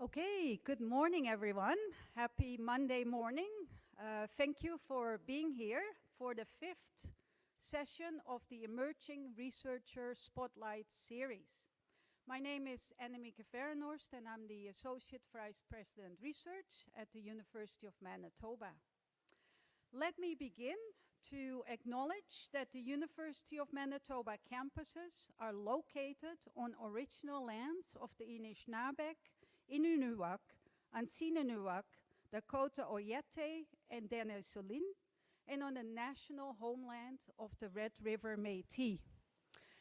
Okay, good morning everyone. Happy Monday morning. Thank you for being here for the 5th session of the Emerging Researcher Spotlight series. My name is Meagher, and I'm the Associate Vice President Research at the University of Manitoba. Let me begin to acknowledge that the University of Manitoba campuses are located on original lands of the Anishinaabe, Inunuak, Ansiinanuak, Dakota Oyete, and Dene Celine, and on the national homeland of the Red River Métis.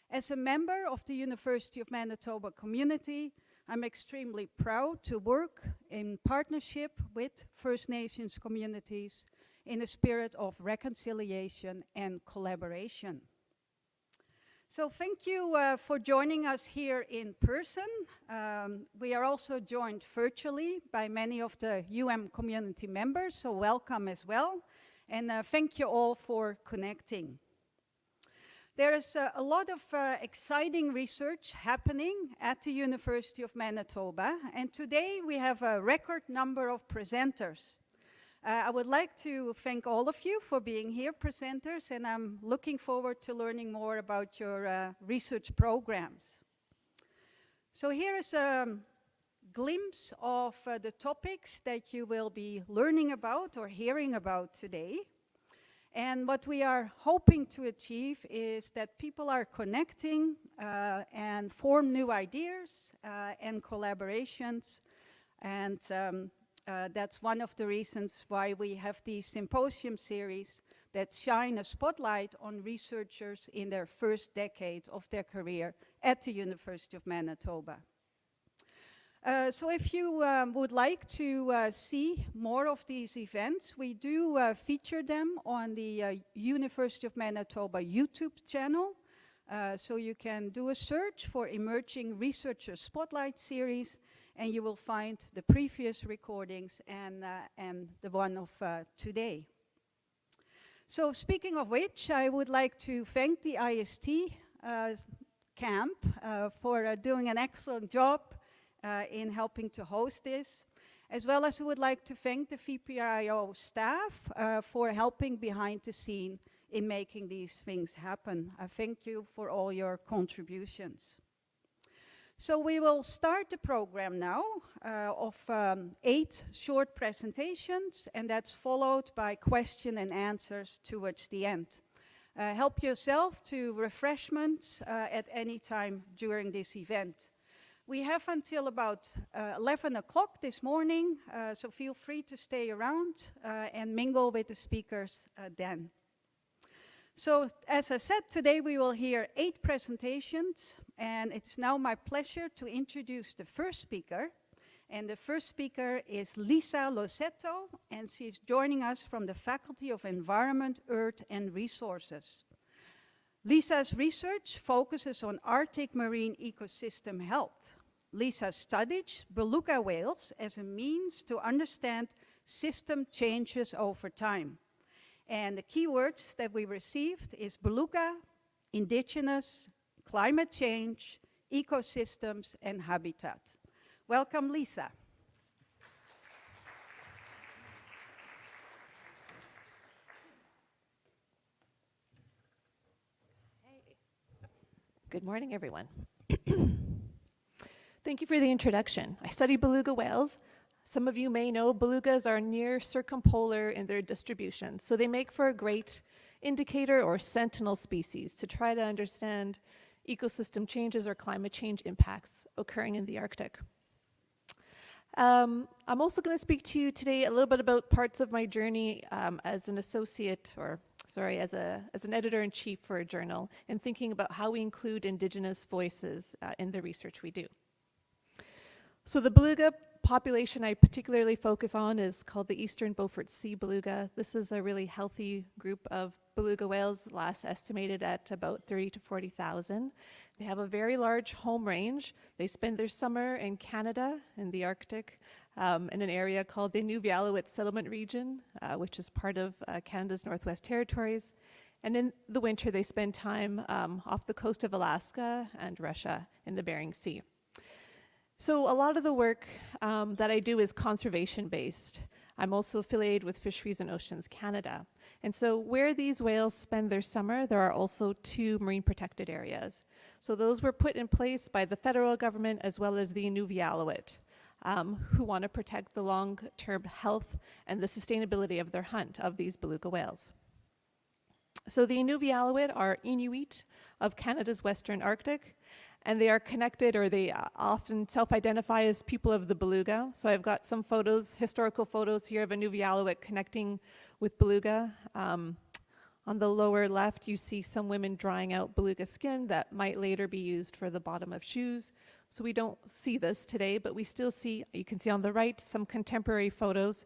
As a member of the University of Manitoba community, I'm extremely proud to work in partnership with First Nations communities in a spirit of reconciliation and collaboration. So thank you for joining us here in person. We are also joined virtually by many of the community members, so welcome as well. And thank you all for connecting. There is a lot of exciting research happening at the University of Manitoba, and today we have a record number of presenters. I would like to thank all of you for being here, presenters, and I'm looking forward to learning more about your research programs. So here is a glimpse of the topics that you will be learning about or hearing about today. And what we are hoping to achieve is that people are connecting and form new ideas and collaborations, and that's one of the reasons why we have these symposium series that shine a spotlight on researchers in their first decade of their career at the University of Manitoba. So if you would like to see more of these events, we do feature them on the University of Manitoba YouTube channel. So you can do a search for Emerging Researcher Spotlight series, and you will find the previous recordings and the one of today. So speaking of which, I would like to thank the IST camp for doing an excellent job in helping to host this, as well as I would like to thank the VPRIO staff for helping behind the scene in making these things happen. I thank you for all your contributions. So we will start the program now of 8 short presentations, and that's followed by question and answers towards the end. Help yourself to refreshments at any time during this event. We have until about 11 o'clock this morning, so feel free to stay around and mingle with the speakers then. So, as I said, today we will hear 8 presentations, and it's now my pleasure to introduce the first speaker. And the first speaker is Lisa Losetto, and she's joining us from the Faculty of Environment, Earth and Resources. Lisa's research focuses on Arctic marine ecosystem health. Lisa studied beluga whales as a means to understand system changes over time. And the keywords that we received is beluga, indigenous, climate change, ecosystems, and habitat. Welcome, Lisa. Hey. Good morning, everyone. Thank you for the introduction. I study beluga whales. Some of you may know belugas are near circumpolar in their distribution, so they make for a great indicator or sentinel species to try to understand ecosystem changes or climate change impacts occurring in the Arctic. I'm also going to speak to you today a little bit about parts of my journey as an associate, as an editor-in-chief for a journal, and thinking about how we include Indigenous voices in the research we do. So the beluga population I particularly focus on is called the Eastern Beaufort Sea beluga. This is a really healthy group of beluga whales, last estimated at about 30 to 40,000. They have a very large home range. They spend their summer in Canada, in the Arctic, in an area called the Inuvialuit Settlement Region, which is part of Canada's Northwest Territories. And in the winter, they spend time off the coast of Alaska and Russia in the Bering Sea. So a lot of the work that I do is conservation-based. I'm also affiliated with Fisheries and Oceans Canada. And so where these whales spend their summer, there are also 2 marine protected areas. So those were put in place by the federal government as well as the Inuvialuit, who want to protect the long-term health and the sustainability of their hunt of these beluga whales. So the Inuvialuit are Inuit of Canada's Western Arctic, and they are connected, or they often self-identify as people of the beluga. So I've got some photos, historical photos here of Inuvialuit connecting with beluga. On the lower left, you see some women drying out beluga skin that might later be used for the bottom of shoes. So we don't see this today, but we still see, you can see on the right, some contemporary photos.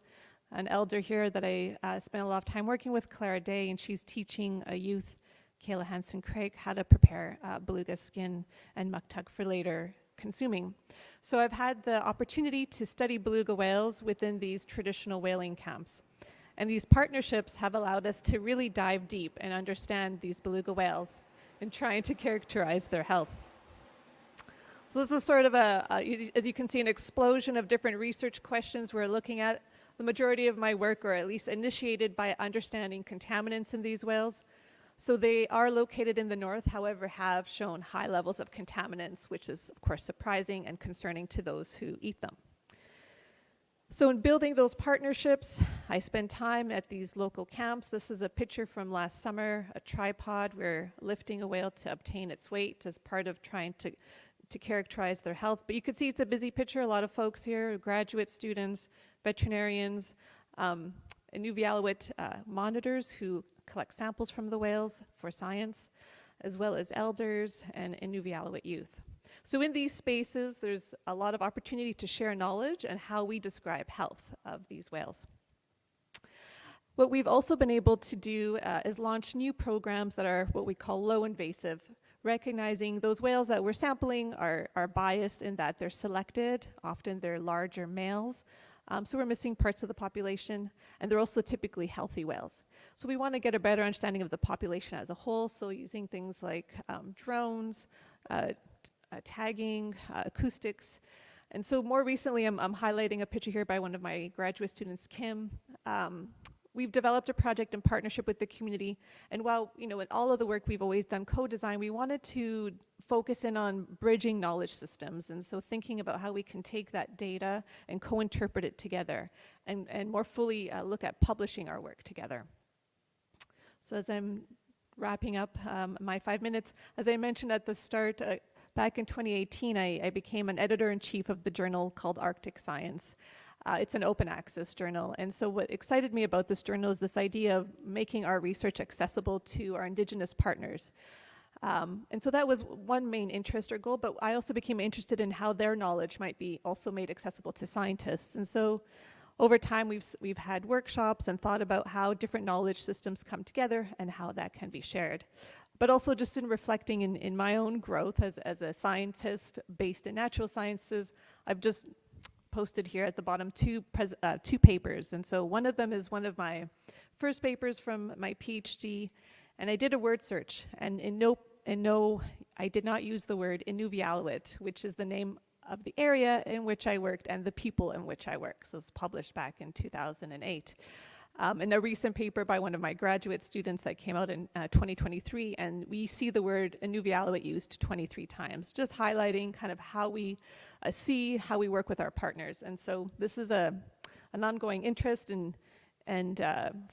An elder here that I spent a lot of time working with, Clara Day, and she's teaching a youth, Kayla Hansen-Craig, how to prepare beluga skin and muktug for later consuming. So I've had the opportunity to study beluga whales within these traditional whaling camps. And these partnerships have allowed us to really dive deep and understand these beluga whales and trying to characterize their health. So this is sort of as you can see, an explosion of different research questions we're looking at. The majority of my work, or at least initiated by understanding contaminants in these whales. So they are located in the north, however, have shown high levels of contaminants, which is, of course, surprising and concerning to those who eat them. So in building those partnerships, I spend time at these local camps. This is a picture from last summer, a tripod. We're lifting a whale to obtain its weight as part of trying to characterize their health. But you can see it's a busy picture, a lot of folks here, graduate students, veterinarians, Inuvialuit monitors who collect samples from the whales for science, as well as elders and Inuvialuit youth. So in these spaces, there's a lot of opportunity to share knowledge and how we describe health of these whales. What we've also been able to do is launch new programs that are what we call low invasive, recognizing those whales that we're sampling are biased in that they're selected, often they're larger males, so we're missing parts of the population, and they're also typically healthy whales. So we want to get a better understanding of the population as a whole, so using things like drones, tagging, acoustics. And so more recently, I'm highlighting a picture here by one of my graduate students, Kim. We've developed a project in partnership with the community, and while, in all of the work we've always done co-design, we wanted to focus in on bridging knowledge systems, and so thinking about how we can take that data and co-interpret it together, and more fully look at publishing our work together. So as I'm wrapping up my 5 minutes, as I mentioned at the start, back in 2018, I became an editor-in-chief of the journal called Arctic Science. It's an open access journal, and so what excited me about this journal is this idea of making our research accessible to our Indigenous partners. And so that was one main interest or goal, but I also became interested in how their knowledge might be also made accessible to scientists. And so over time, we've had workshops and thought about how different knowledge systems come together and how that can be shared. But also just in reflecting in my own growth as a scientist based in natural sciences, I've just posted here at the bottom two papers. And so one of them is one of my first papers from my PhD, and I did a word search, and I did not use the word Inuvialuit, which is the name of the area in which I worked and the people in which I work. So it was published back in 2008. In a recent paper by one of my graduate students that came out in 2023, and we see the word Inuvialuit used 23 times, just highlighting kind of how we see how we work with our partners. And so this is an ongoing interest and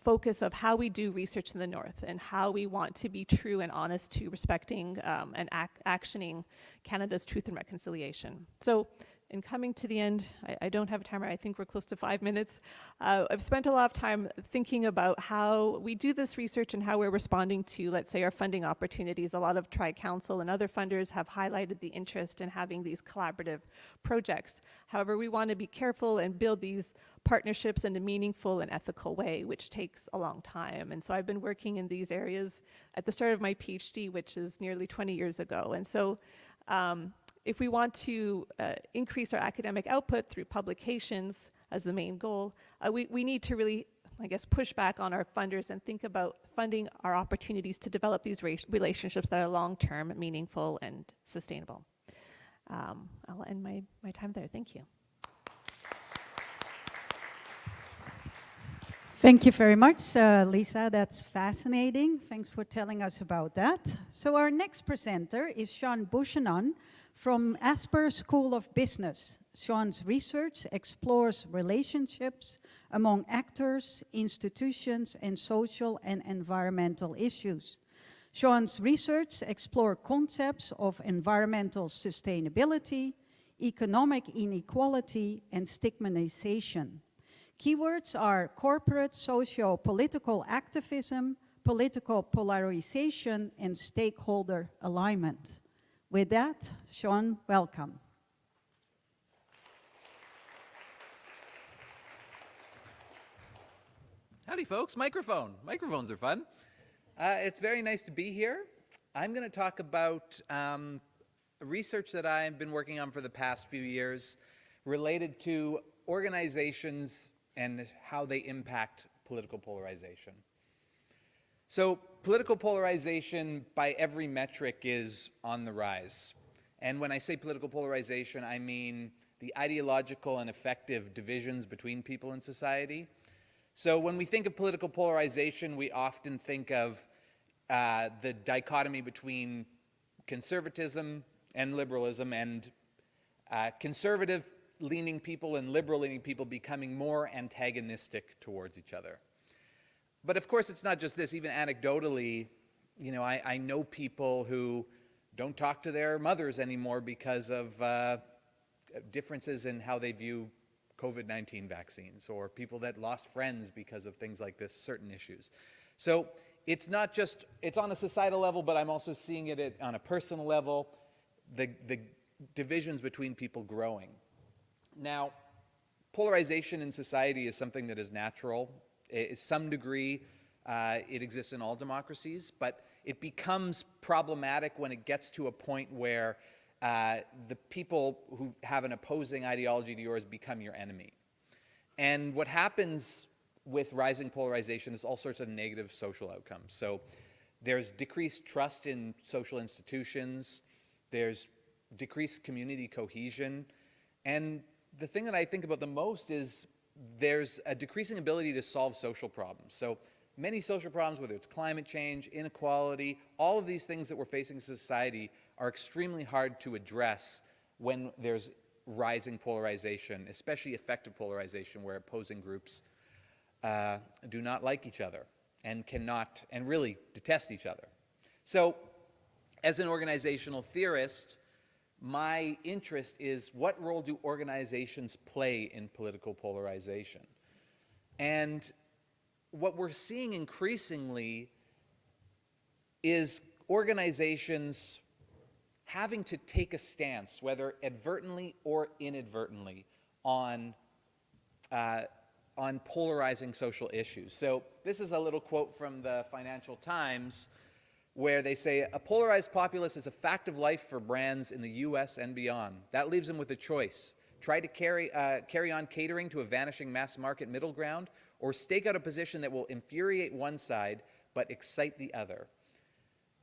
focus of how we do research in the North and how we want to be true and honest to respecting and actioning Canada's Truth and Reconciliation. So in coming to the end, I don't have a timer, I think we're close to 5 minutes. I've spent a lot of time thinking about how we do this research and how we're responding to, let's say, our funding opportunities. A lot of Tri-Council and other funders have highlighted the interest in having these collaborative projects. However, we want to be careful and build these partnerships in a meaningful and ethical way, which takes a long time. And so I've been working in these areas at the start of my PhD, which is nearly 20 years ago. And so if we want to increase our academic output through publications as the main goal, we need to really, I guess, push back on our funders and think about funding our opportunities to develop these relationships that are long-term, meaningful, and sustainable. I'll end my time there. Thank you. Thank you very much, Lisa. That's fascinating. Thanks for telling us about that. So our next presenter is Sean Buchanan from Asper School of Business. Sean's research explores relationships among actors, institutions, and social and environmental issues. Sean's research explores concepts of environmental sustainability, economic inequality, and stigmatization. Keywords are corporate socio-political activism, political polarization, and stakeholder alignment. With that, Sean, welcome. Howdy, folks. Microphones are fun. It's very nice to be here. I'm going to talk about research that I've been working on for the past few years related to organizations and how they impact political polarization. So political polarization by every metric is on the rise. And when I say political polarization, I mean the ideological and affective divisions between people in society. So when we think of political polarization, we often think of the dichotomy between conservatism and liberalism, and conservative-leaning people and liberal-leaning people becoming more antagonistic towards each other. But of course, it's not just this. Even anecdotally, you know, I know people who don't talk to their mothers anymore because of differences in how they view COVID-19 vaccines, or people that lost friends because of things like this, certain issues. So it's not just, it's on a societal level, but I'm also seeing it on a personal level, the divisions between people growing. Now, polarization in society is something that is natural. To some degree, it exists in all democracies, but it becomes problematic when it gets to a point where the people who have an opposing ideology to yours become your enemy. And what happens with rising polarization is all sorts of negative social outcomes. So there's decreased trust in social institutions, there's decreased community cohesion, and the thing that I think about the most is there's a decreasing ability to solve social problems. So many social problems, whether it's climate change, inequality, all of these things that we're facing in society are extremely hard to address when there's rising polarization, especially effective polarization, where opposing groups do not like each other and cannot, and really detest each other. So as an organizational theorist, my interest is, what role do organizations play in political polarization? And what we're seeing increasingly is organizations having to take a stance, whether advertently or inadvertently, on polarizing social issues. So this is a little quote from the Financial Times, where they say, a polarized populace is a fact of life for brands in the US and beyond. That leaves them with a choice. Try to carry on catering to a vanishing mass market middle ground, or stake out a position that will infuriate one side but excite the other.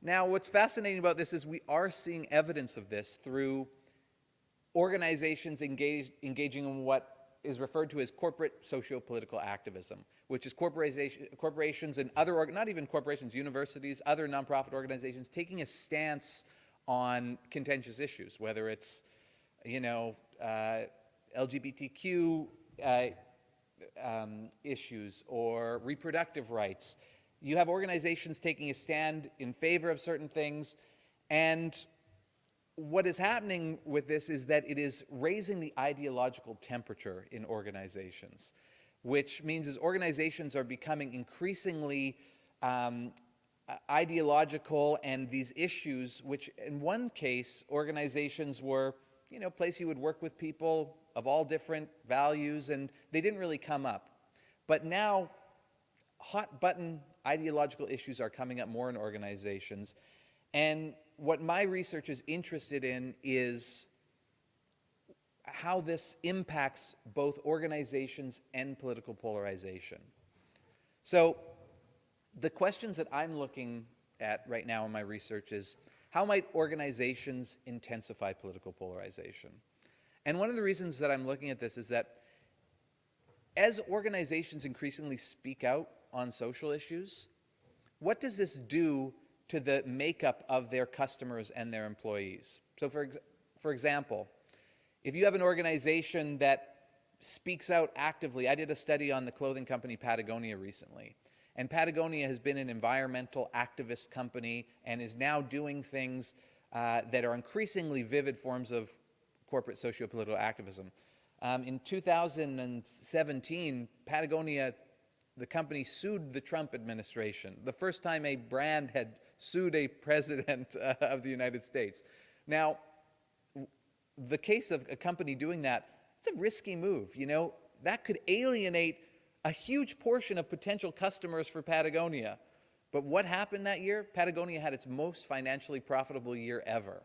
Now, what's fascinating about this is we are seeing evidence of this through organizations engaging in what is referred to as corporate socio-political activism, which is corporations and other, not even corporations, universities, other nonprofit organizations taking a stance on contentious issues, whether it's, you know, LGBTQ issues or reproductive rights. You have organizations taking a stand in favor of certain things, and what is happening with this is that it is raising the ideological temperature in organizations, which means as organizations are becoming increasingly ideological, and these issues, which in one case, organizations were, you know, a place you would work with people of all different values, and they didn't really come up. But now, hot-button ideological issues are coming up more in organizations, and what my research is interested in is how this impacts both organizations and political polarization. So the questions that I'm looking at right now in my research is, How might organizations intensify political polarization? And one of the reasons that I'm looking at this is that as organizations increasingly speak out on social issues, what does this do to the makeup of their customers and their employees? So for example, if you have an organization that speaks out actively, I did a study on the clothing company Patagonia recently, and Patagonia has been an environmental activist company and is now doing things that are increasingly vivid forms of corporate socio-political activism. In 2017, Patagonia, the company, sued the Trump administration, the first time a brand had sued a president of the United States. Now, the case of a company doing that, it's a risky move, you know. That could alienate a huge portion of potential customers for Patagonia. But what happened that year? Patagonia had its most financially profitable year ever.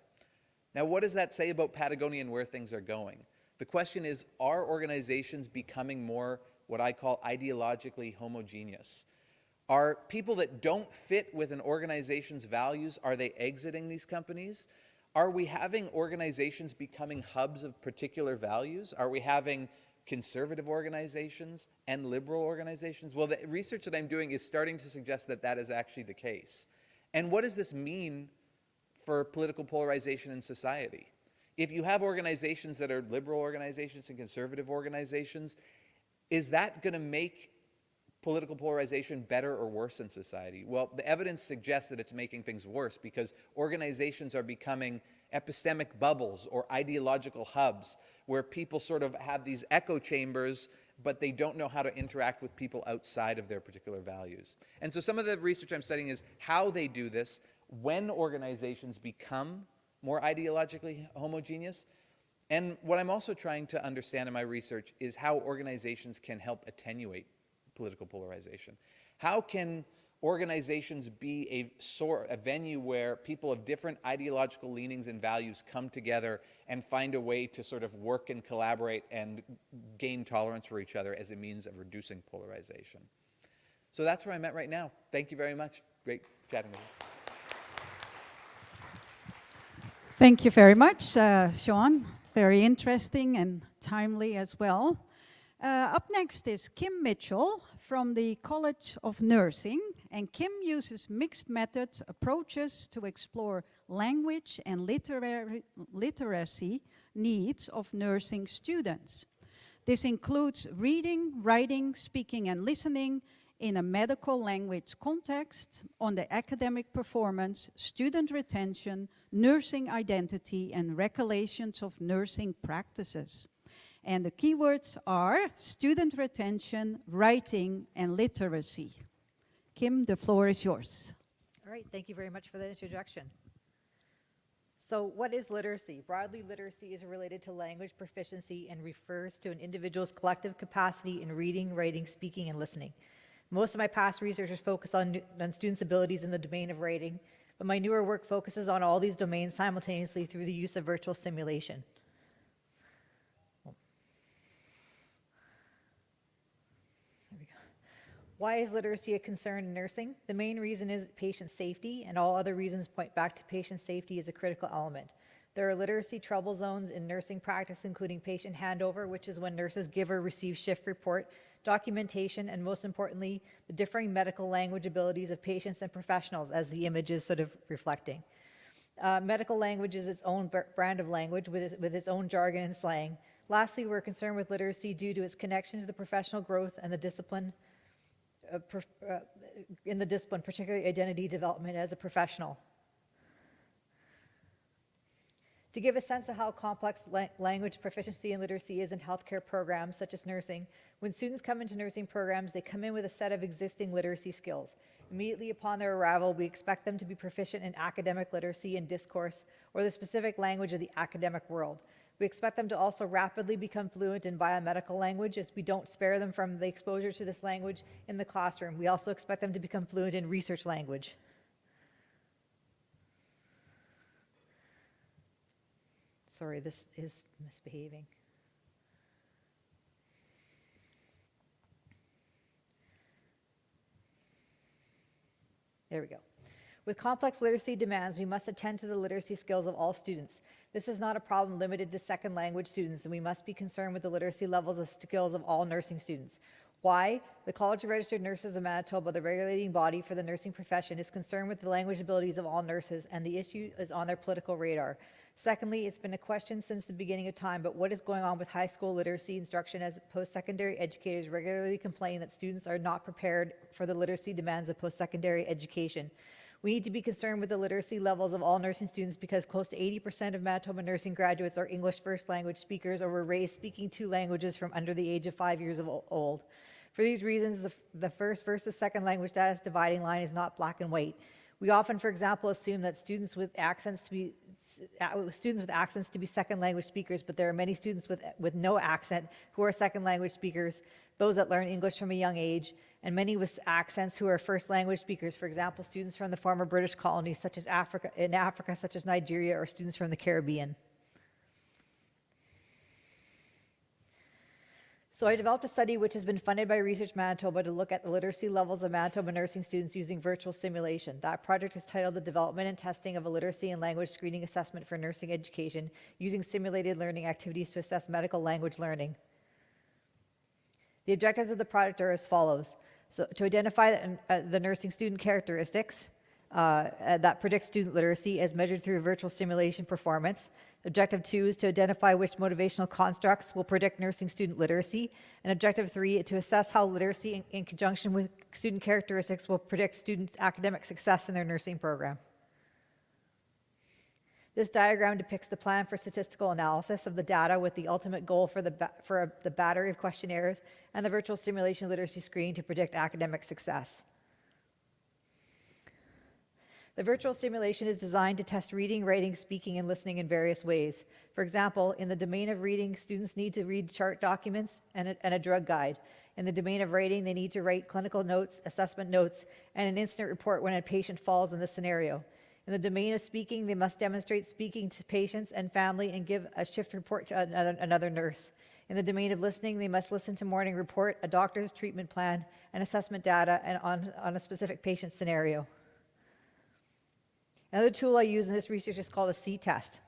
Now, what does that say about Patagonia and where things are going? The question is, are organizations becoming more what I call ideologically homogeneous? Are people that don't fit with an organization's values, are they exiting these companies? Are we having organizations becoming hubs of particular values? Are we having conservative organizations and liberal organizations? Well, the research that I'm doing is starting to suggest that that is actually the case. And what does this mean for political polarization in society? If you have organizations that are liberal organizations and conservative organizations, is that going to make political polarization better or worse in society? Well, the evidence suggests that it's making things worse because organizations are becoming epistemic bubbles or ideological hubs where people sort of have these echo chambers, but they don't know how to interact with people outside of their particular values. And so some of the research I'm studying is how they do this when organizations become more ideologically homogeneous. And what I'm also trying to understand in my research is how organizations can help attenuate political polarization. How can organizations be a venue where people of different ideological leanings and values come together and find a way to sort of work and collaborate and gain tolerance for each other as a means of reducing polarization? So that's where I'm at right now. Thank you very much. Great chatting with you. Thank you very much, Sean. Very interesting and timely as well. Up next is Kim Mitchell from the College of Nursing, and Kim uses mixed methods approaches to explore language and literacy needs of nursing students. This includes reading, writing, speaking, and listening in a medical language context on the academic performance, student retention, nursing identity, and regulations of nursing practices. And the keywords are student retention, writing, and literacy. Kim, the floor is yours. All right, thank you very much for that introduction. So what is literacy? Broadly, literacy is related to language proficiency and refers to an individual's collective capacity in reading, writing, speaking, and listening. Most of my past research has focused on students' abilities in the domain of writing, but my newer work focuses on all these domains simultaneously through the use of virtual simulation. There we go. Why is literacy a concern in nursing? The main reason is patient safety, and all other reasons point back to patient safety as a critical element. There are literacy trouble zones in nursing practice, including patient handover, which is when nurses give or receive shift report, documentation, and most importantly, the differing medical language abilities of patients and professionals, as the image is sort of reflecting. Medical language is its own brand of language with its own jargon and slang. Lastly, we're concerned with literacy due to its connection to the professional growth and the discipline, particularly identity development as a professional. To give a sense of how complex language proficiency and literacy is in healthcare programs such as nursing, when students come into nursing programs, they come in with a set of existing literacy skills. Immediately upon their arrival, we expect them to be proficient in academic literacy and discourse, or the specific language of the academic world. We expect them to also rapidly become fluent in biomedical language, as we don't spare them from the exposure to this language in the classroom. We also expect them to become fluent in research language. Sorry, this is misbehaving. There we go. With complex literacy demands, we must attend to the literacy skills of all students. This is not a problem limited to second language students, and we must be concerned with the literacy levels of skills of all nursing students. Why? The College of Registered Nurses of Manitoba, the regulating body for the nursing profession, is concerned with the language abilities of all nurses, and the issue is on their political radar. Secondly, it's been a question since the beginning of time, but what is going on with high school literacy instruction as post-secondary educators regularly complain that students are not prepared for the literacy demands of post-secondary education. We need to be concerned with the literacy levels of all nursing students because close to 80% of Manitoba nursing graduates are English first language speakers or were raised speaking 2 languages from under the age of 5 years old. For these reasons, the first versus second language status dividing line is not black and white. We often, for example, assume that students with accents to be second language speakers, but there are many students with no accent who are second language speakers, those that learn English from a young age, and many with accents who are first language speakers, for example, students from the former British colonies such as Africa, such as Nigeria, or students from the Caribbean. So I developed a study which has been funded by Research Manitoba to look at the literacy levels of Manitoba nursing students using virtual simulation. That project is titled The Development and Testing of a Literacy and Language Screening Assessment for Nursing Education using Simulated Learning Activities to Assess Medical Language Learning. The objectives of the project are as follows. So to identify the nursing student characteristics that predict student literacy as measured through virtual simulation performance. Objective 2 is to identify which motivational constructs will predict nursing student literacy. And objective 3 is to assess how literacy in conjunction with student characteristics will predict students' academic success in their nursing program. This diagram depicts the plan for statistical analysis of the data with the ultimate goal for the battery of questionnaires and the virtual simulation literacy screen to predict academic success. The virtual simulation is designed to test reading, writing, speaking, and listening in various ways. For example, in the domain of reading, students need to read chart documents and a drug guide. In the domain of writing, they need to write clinical notes, assessment notes, and an incident report when a patient falls in the scenario. In the domain of speaking, they must demonstrate speaking to patients and family and give a shift report to another nurse. In the domain of listening, they must listen to morning report, a doctor's treatment plan, and assessment data and on a specific patient scenario. Another tool I use in this research is called a C-test.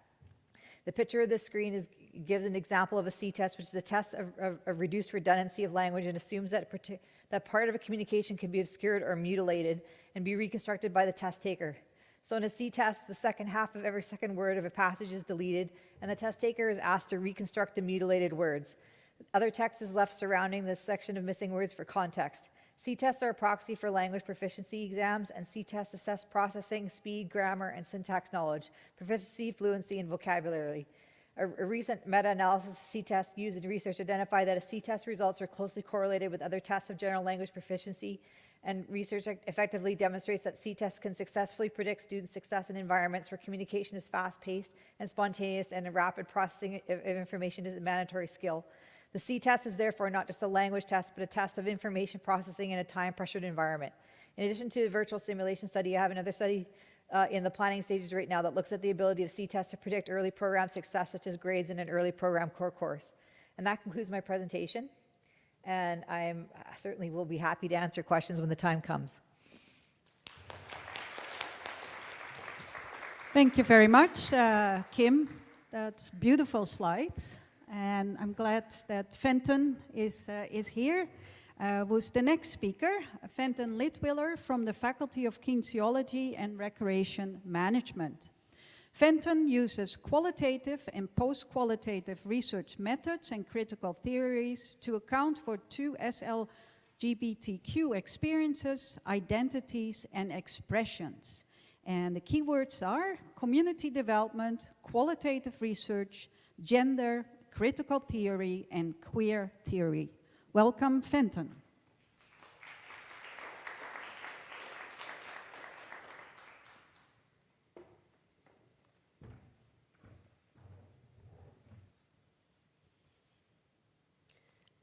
The picture of this screen gives an example of a C-test, which is a test of reduced redundancy of language and assumes that part of a communication can be obscured or mutilated and be reconstructed by the test taker. So in a C-test, the second half of every second word of a passage is deleted, and the test taker is asked to reconstruct the mutilated words. Other text is left surrounding this section of missing words for context. C-tests are a proxy for language proficiency exams, and C-tests assess processing, speed, grammar, and syntax knowledge, proficiency, fluency, and vocabulary. A recent meta-analysis of C-tests used in research identified that a C-test results are closely correlated with other tests of general language proficiency, and research effectively demonstrates that C-tests can successfully predict student success in environments where communication is fast-paced and spontaneous, and rapid processing of information is a mandatory skill. The C-test is therefore not just a language test, but a test of information processing in a time-pressured environment. In addition to a virtual simulation study, I have another study in the planning stages right now that looks at the ability of C-tests to predict early program success, such as grades in an early program core course. And that concludes my presentation. And I certainly will be happy to answer questions when the time comes. Thank you very much, Kim. That's beautiful slides. And I'm glad that Fenton is here. Who's the next speaker? Fenton Litwiller from the Faculty of Kinesiology and Recreation Management. Fenton uses qualitative and post-qualitative research methods and critical theories to account for 2 SLGBTQ experiences, identities, and expressions. And the keywords are community development, qualitative research, gender, critical theory, and queer theory. Welcome, Fenton.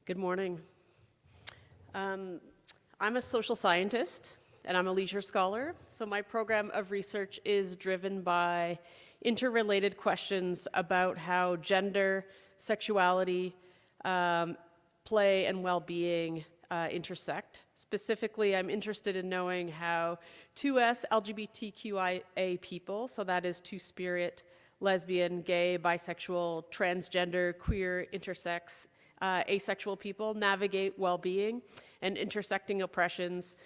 Good morning. I'm a social scientist and I'm a leisure scholar. So my program of research is driven by interrelated questions about how gender, sexuality, play, and well-being intersect. Specifically, I'm interested in knowing how 2S LGBTQIA people, so that is two-spirit, lesbian, gay, bisexual, transgender, queer, intersex, asexual people, navigate well-being and intersecting oppressions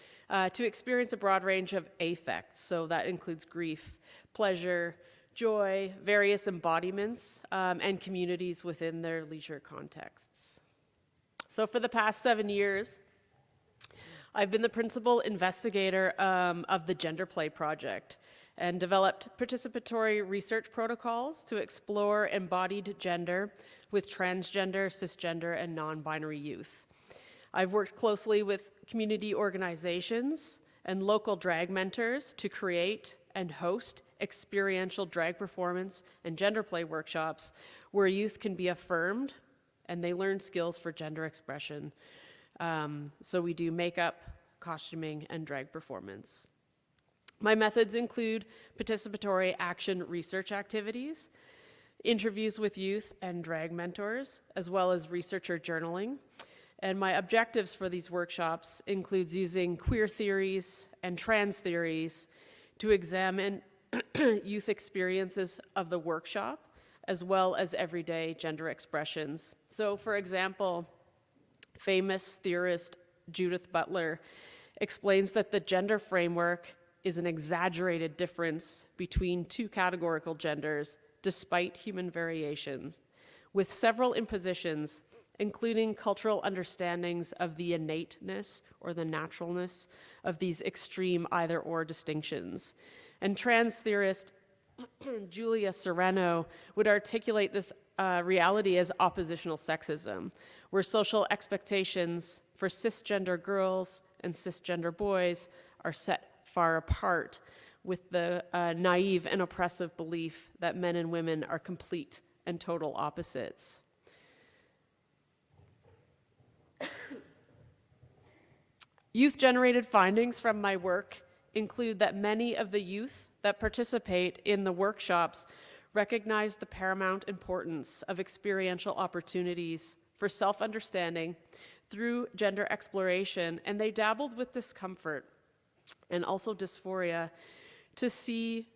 to experience a broad range of affects. So that includes grief, pleasure, joy, various embodiments, and communities within their leisure contexts. So for the past 7 years, I've been the principal investigator of the Gender Play Project and developed participatory research protocols to explore embodied gender with transgender, cisgender, and non-binary youth. I've worked closely with community organizations and local drag mentors to create and host experiential drag performance and gender play workshops where youth can be affirmed and they learn skills for gender expression. So we do makeup, costuming, and drag performance. My methods include participatory action research activities, interviews with youth and drag mentors, as well as researcher journaling. And my objectives for these workshops includes using queer theories and trans theories to examine youth experiences of the workshop, as well as everyday gender expressions. So, for example, famous theorist Judith Butler explains that the gender framework is an exaggerated difference between two categorical genders, despite human variations, with several impositions, including cultural understandings of the innateness or the naturalness of these extreme either-or distinctions. And trans theorist Julia Sereno would articulate this reality as oppositional sexism, where social expectations for cisgender girls and cisgender boys are set far apart, with the naive and oppressive belief that men and women are complete and total opposites. Youth-generated findings from my work include that many of the youth that participate in the workshops recognize the paramount importance of experiential opportunities for self-understanding through gender exploration, and they dabbled with discomfort and also dysphoria to see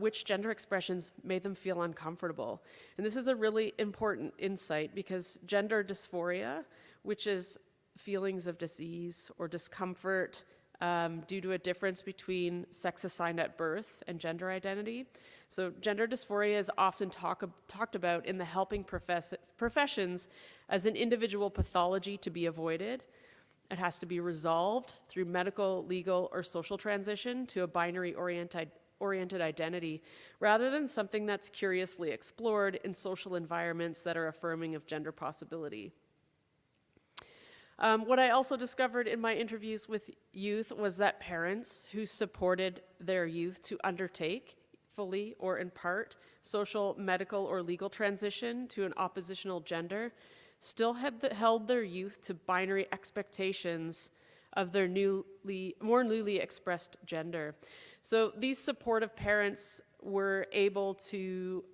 which gender expressions made them feel uncomfortable. And this is a really important insight because gender dysphoria, which is feelings of disease or discomfort due to a difference between sex assigned at birth and gender identity. So gender dysphoria is often talked about in the helping professions as an individual pathology to be avoided. It has to be resolved through medical, legal, or social transition to a binary-oriented identity, rather than something that's curiously explored in social environments that are affirming of gender possibility. What I also discovered in my interviews with youth was that parents who supported their youth to undertake, fully or in part, social, medical, or legal transition to an oppositional gender still held their youth to binary expectations of their more newly expressed gender. So these supportive parents were able to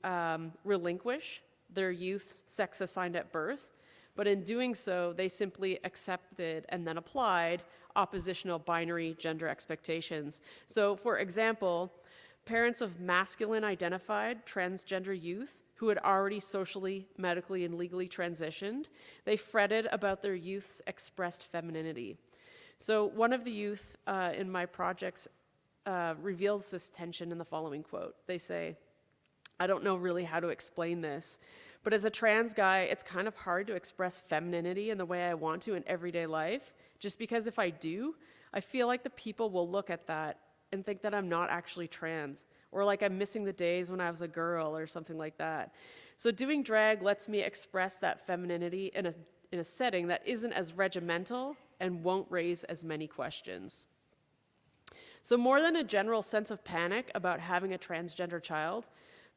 relinquish their youth's sex assigned at birth, but in doing so, they simply accepted and then applied oppositional binary gender expectations. So, for example, parents of masculine identified transgender youth who had already socially, medically, and legally transitioned, they fretted about their youth's expressed femininity. So one of the youth in my projects reveals this tension in the following quote. They say, "I don't know really how to explain this, but as a trans guy, it's kind of hard to express femininity in the way I want to in everyday life, just because if I do, I feel like the people will look at that and think that I'm not actually trans, or like I'm missing the days when I was a girl or something like that. So doing drag lets me express that femininity in a setting that isn't as regimental and won't raise as many questions." So more than a general sense of panic about having a transgender child,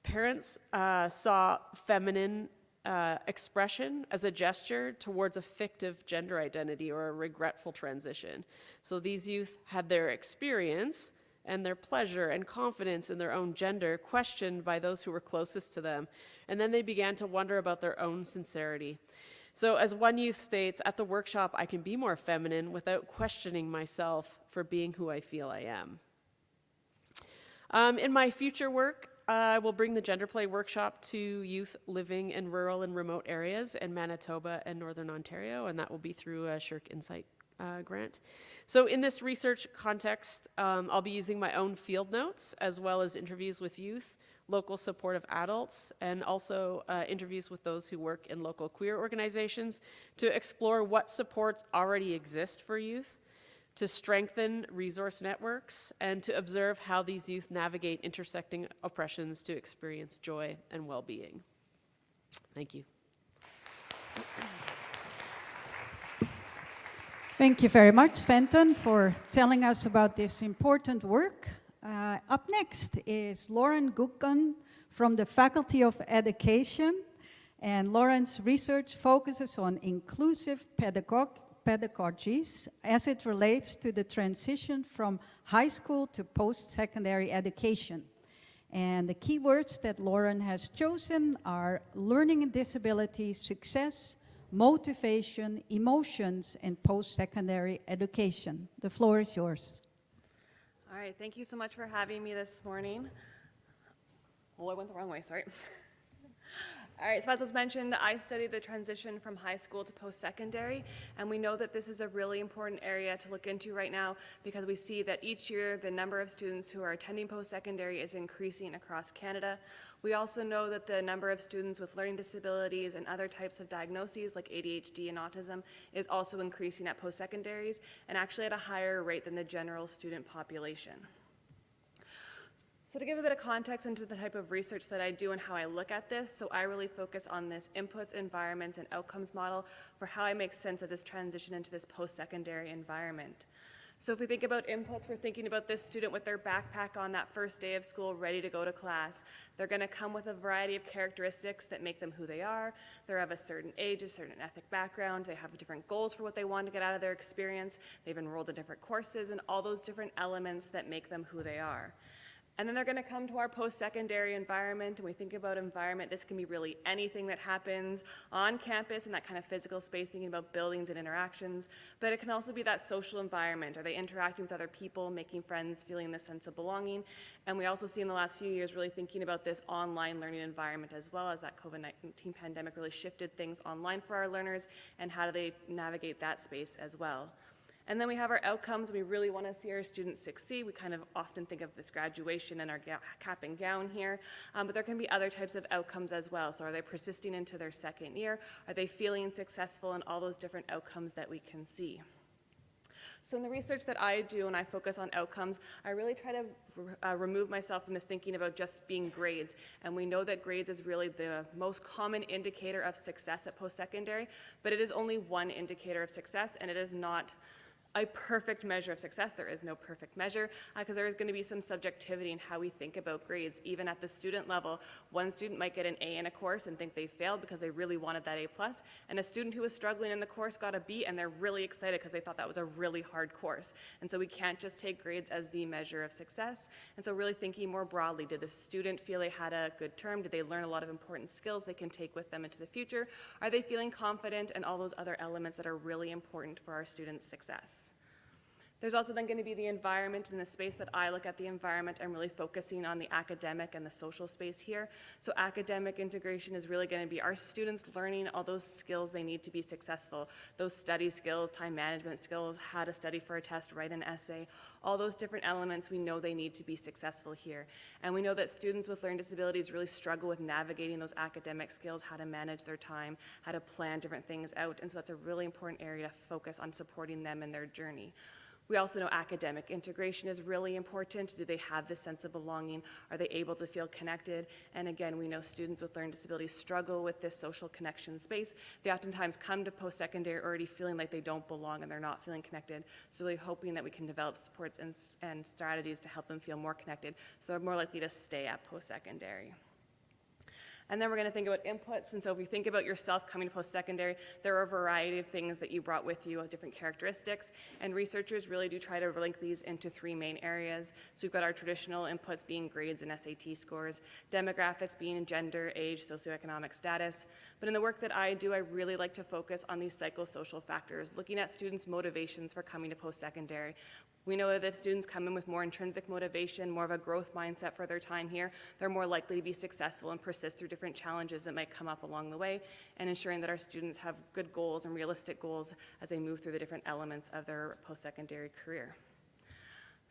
parents saw feminine expression as a gesture towards a fictive gender identity or a regretful transition. So these youth had their experience and their pleasure and confidence in their own gender questioned by those who were closest to them. And then they began to wonder about their own sincerity. So as one youth states, at the workshop, I can be more feminine without questioning myself for being who I feel I am. In my future work, I will bring the gender play workshop to youth living in rural and remote areas in Manitoba and Northern Ontario, and that will be through a Shirk Insight grant. So in this research context, I'll be using my own field notes as well as interviews with youth, local supportive adults, and also interviews with those who work in local queer organizations to explore what supports already exist for youth, to strengthen resource networks, and to observe how these youth navigate intersecting oppressions to experience joy and well-being. Thank you. Thank you very much, Fenton, for telling us about this important work. Up next is Lauren Goegan from the Faculty of Education, and Lauren's research focuses on inclusive pedagogies as it relates to the transition from high school to post-secondary education. And the key words that Lauren has chosen are learning and disability, success, motivation, emotions, and post-secondary education. The floor is yours. All right, thank you so much for having me this morning. Oh, I went the wrong way, sorry. All right, so as was mentioned, I studied the transition from high school to post-secondary, and we know that this is a really important area to look into right now because we see that each year the number of students who are attending post-secondary is increasing across Canada. We also know that the number of students with learning disabilities and other types of diagnoses like ADHD and autism is also increasing at post-secondaries and actually at a higher rate than the general student population. So to give a bit of context into the type of research that I do and how I look at this, so I really focus on this inputs, environments, and outcomes model for how I make sense of this transition into this post-secondary environment. So if we think about inputs, we're thinking about this student with their backpack on that first day of school, ready to go to class. They're going to come with a variety of characteristics that make them who they are. They're of a certain age, a certain ethnic background. They have different goals for what they want to get out of their experience. They've enrolled in different courses and all those different elements that make them who they are. And then they're going to come to our post-secondary environment, and we think about environment. This can be really anything that happens on campus in that kind of physical space, thinking about buildings and interactions, but it can also be that social environment. Are they interacting with other people, making friends, feeling this sense of belonging? And we also see in the last few years really thinking about this online learning environment as well, as that COVID-19 pandemic really shifted things online for our learners, and how do they navigate that space as well. And then we have our outcomes. We really want to see our students succeed. We kind of often think of this graduation and our cap and gown here, but there can be other types of outcomes as well. So are they persisting into their second year? Are they feeling successful, and all those different outcomes that we can see? So in the research that I do, and I focus on outcomes, I really try to remove myself from the thinking about just being grades. And we know that grades is really the most common indicator of success at post-secondary, but it is only one indicator of success, and it is not a perfect measure of success. There is no perfect measure because there is going to be some subjectivity in how we think about grades. Even at the student level, one student might get an A in a course and think they failed because they really wanted that A+, and a student who was struggling in the course got a B and they're really excited because they thought that was a really hard course. And so we can't just take grades as the measure of success. And so really thinking more broadly, did the student feel they had a good term? Did they learn a lot of important skills they can take with them into the future? Are they feeling confident, and all those other elements that are really important for our students' success? There's also then going to be the environment and the space that I look at the environment. I'm really focusing on the academic and the social space here. So academic integration is really going to be our students learning all those skills they need to be successful. Those study skills, time management skills, how to study for a test, write an essay, all those different elements we know they need to be successful here. And we know that students with learning disabilities really struggle with navigating those academic skills, how to manage their time, how to plan different things out. And so that's a really important area to focus on supporting them in their journey. We also know academic integration is really important. Do they have this sense of belonging? Are they able to feel connected? And again, we know students with learning disabilities struggle with this social connection space. They oftentimes come to post-secondary already feeling like they don't belong and they're not feeling connected. So really hoping that we can develop supports and strategies to help them feel more connected so they're more likely to stay at post-secondary. And then we're going to think about inputs. And so if you think about yourself coming to post-secondary, there are a variety of things that you brought with you, different characteristics. And researchers really do try to link these into three main areas. So we've got our traditional inputs being grades and SAT scores, demographics being gender, age, socioeconomic status. But in the work that I do, I really like to focus on these psychosocial factors, looking at students' motivations for coming to post-secondary. We know that if students come in with more intrinsic motivation, more of a growth mindset for their time here, they're more likely to be successful and persist through different challenges that might come up along the way, and ensuring that our students have good goals and realistic goals as they move through the different elements of their post-secondary career.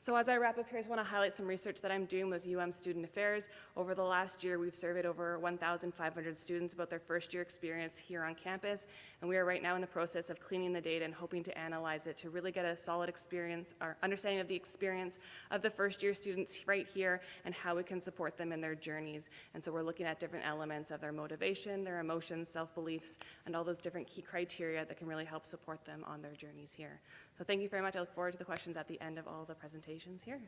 So as I wrap up here, I just want to highlight some research that I'm doing with Student Affairs. Over the last year, we've surveyed over 1,500 students about their first year experience here on campus, and we are right now in the process of cleaning the data and hoping to analyze it to really get a solid experience, or understanding of the experience of the first year students right here and how we can support them in their journeys. And so we're looking at different elements of their motivation, their emotions, self-beliefs, and all those different key criteria that can really help support them on their journeys here. So thank you very much. I look forward to the questions at the end of all the presentations here.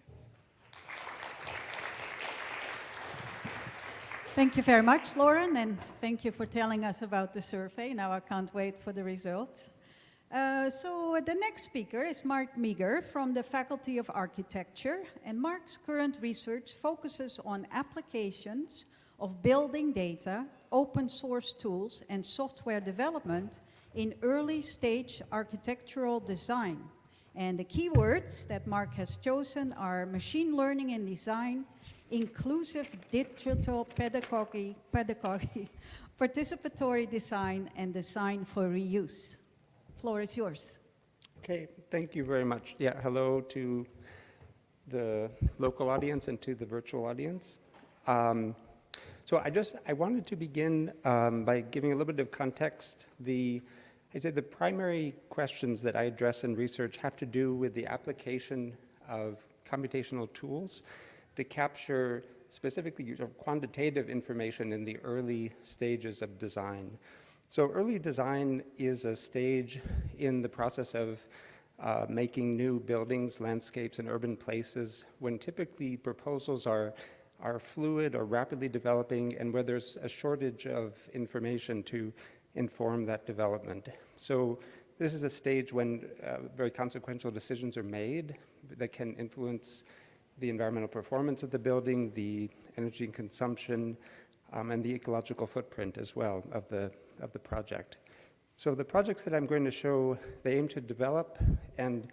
Thank you very much, Lauren, and thank you for telling us about the survey. Now I can't wait for the results. So the next speaker is Mark Meagher from the Faculty of Architecture, and Mark's current research focuses on applications of building data, open source tools, and software development in early stage architectural design. And the keywords that Mark has chosen are machine learning and design, inclusive digital pedagogy, participatory design, and design for reuse. Floor is yours. Okay, thank you very much. Yeah, hello to the local audience and to the virtual audience. So I wanted to begin by giving a little bit of context. I'd say the primary questions that I address in research have to do with the application of computational tools to capture specifically quantitative information in the early stages of design. So early design is a stage in the process of making new buildings, landscapes, and urban places when typically proposals are fluid or rapidly developing and where there's a shortage of information to inform that development. So this is a stage when very consequential decisions are made that can influence the environmental performance of the building, the energy consumption, and the ecological footprint as well of the project. So the projects that I'm going to show, they aim to develop and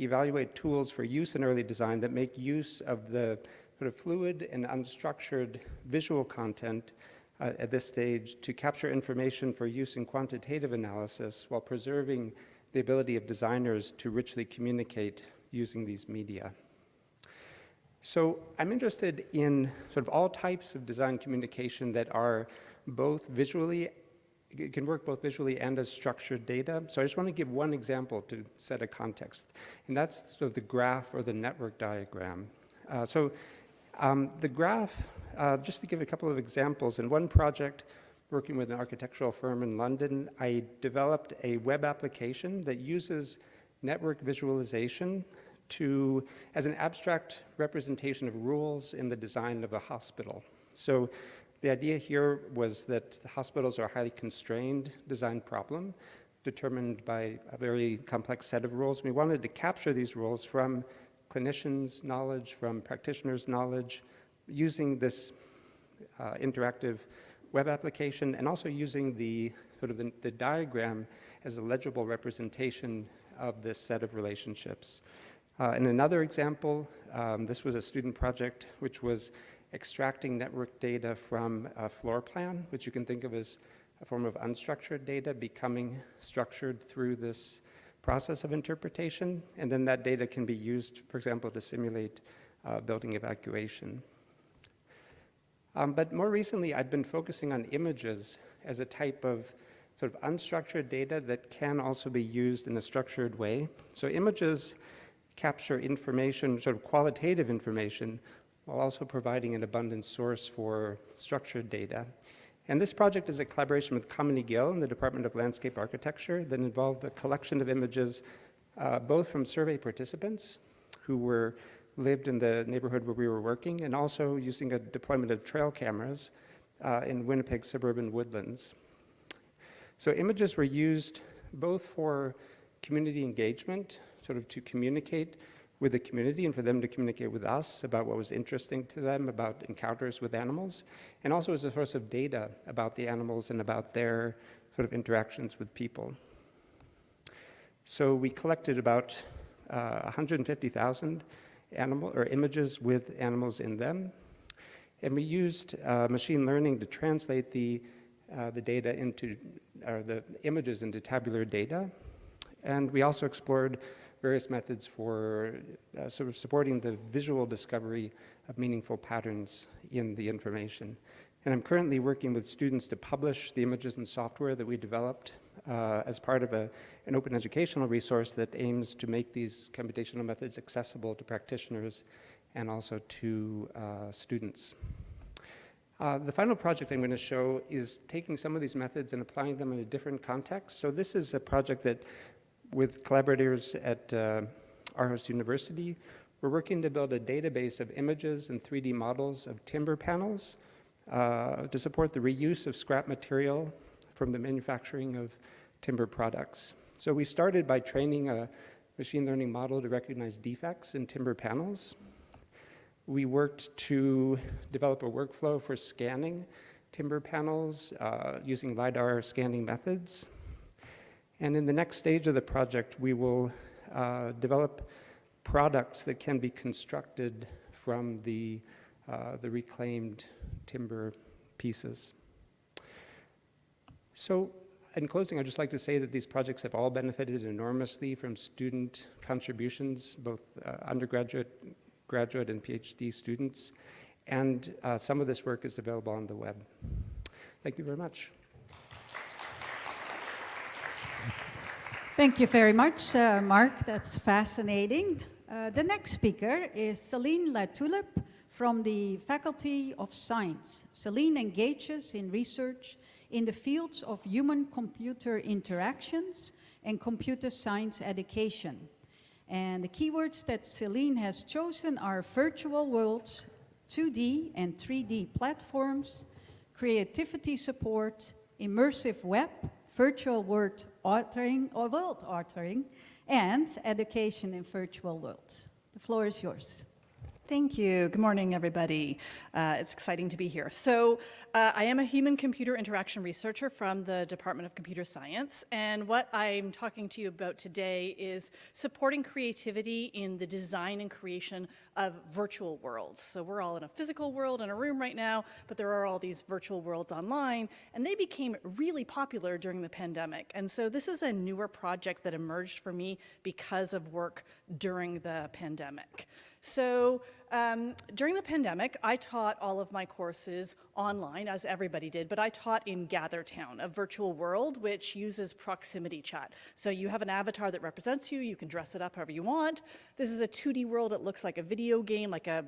evaluate tools for use in early design that make use of the sort of fluid and unstructured visual content at this stage to capture information for use in quantitative analysis while preserving the ability of designers to richly communicate using these media. So I'm interested in sort of all types of design communication that are both visually, can work both visually and as structured data. So I just want to give one example to set a context, and that's sort of the graph or the network diagram. The graph, just to give a couple of examples, in one project working with an architectural firm in London, I developed a web application that uses network visualization as an abstract representation of rules in the design of a hospital. So the idea here was that the hospitals are a highly constrained design problem determined by a very complex set of rules. We wanted to capture these rules from clinicians' knowledge, from practitioners' knowledge, using this interactive web application, and also using the diagram as a legible representation of this set of relationships. In another example, this was a student project which was extracting network data from a floor plan, which you can think of as a form of unstructured data becoming structured through this process of interpretation, and then that data can be used, for example, to simulate building evacuation. But more recently, I've been focusing on images as a type of sort of unstructured data that can also be used in a structured way. So images capture information, sort of qualitative information, while also providing an abundant source for structured data. And this project is a collaboration with Kamini Gill in the Department of Landscape Architecture that involved a collection of images, both from survey participants who lived in the neighborhood where we were working, and also using a deployment of trail cameras in Winnipeg suburban woodlands. So images were used both for community engagement, sort of to communicate with the community and for them to communicate with us about what was interesting to them about encounters with animals, and also as a source of data about the animals and about their sort of interactions with people. So we collected about 150,000 images with animals in them, and we used machine learning to translate the data into, or the images into tabular data. And we also explored various methods for sort of supporting the visual discovery of meaningful patterns in the information. And I'm currently working with students to publish the images and software that we developed as part of an open educational resource that aims to make these computational methods accessible to practitioners and also to students. The final project I'm going to show is taking some of these methods and applying them in a different context. So this is a project that, with collaborators at Aarhus University, we're working to build a database of images and 3D models of timber panels to support the reuse of scrap material from the manufacturing of timber products. So we started by training a machine learning model to recognize defects in timber panels. We worked to develop a workflow for scanning timber panels using LiDAR scanning methods. And in the next stage of the project, we will develop products that can be constructed from the reclaimed timber pieces. So in closing, I'd just like to say that these projects have all benefited enormously from student contributions, both undergraduate, graduate, and PhD students. And some of this work is available on the web. Thank you very much. Thank you very much, Mark. That's fascinating. The next speaker is Celine Latulipe from the Faculty of Science. Celine engages in research in the fields of human-computer interactions and computer science education. And the keywords that Celine has chosen are virtual worlds, 2D and 3D platforms, creativity support, immersive web, virtual world authoring, and education in virtual worlds. The floor is yours. Thank you. Good morning, everybody. It's exciting to be here. So I am a human-computer interaction researcher from the Department of Computer Science, and what I'm talking to you about today is supporting creativity in the design and creation of virtual worlds. So we're all in a physical world in a room right now, but there are all these virtual worlds online, and they became really popular during the pandemic. And so this is a newer project that emerged for me because of work during the pandemic. So during the pandemic, I taught all of my courses online, as everybody did, but I taught in GatherTown, a virtual world which uses proximity chat. So you have an avatar that represents you, you can dress it up however you want. This is a 2D world. It looks like a video game, like a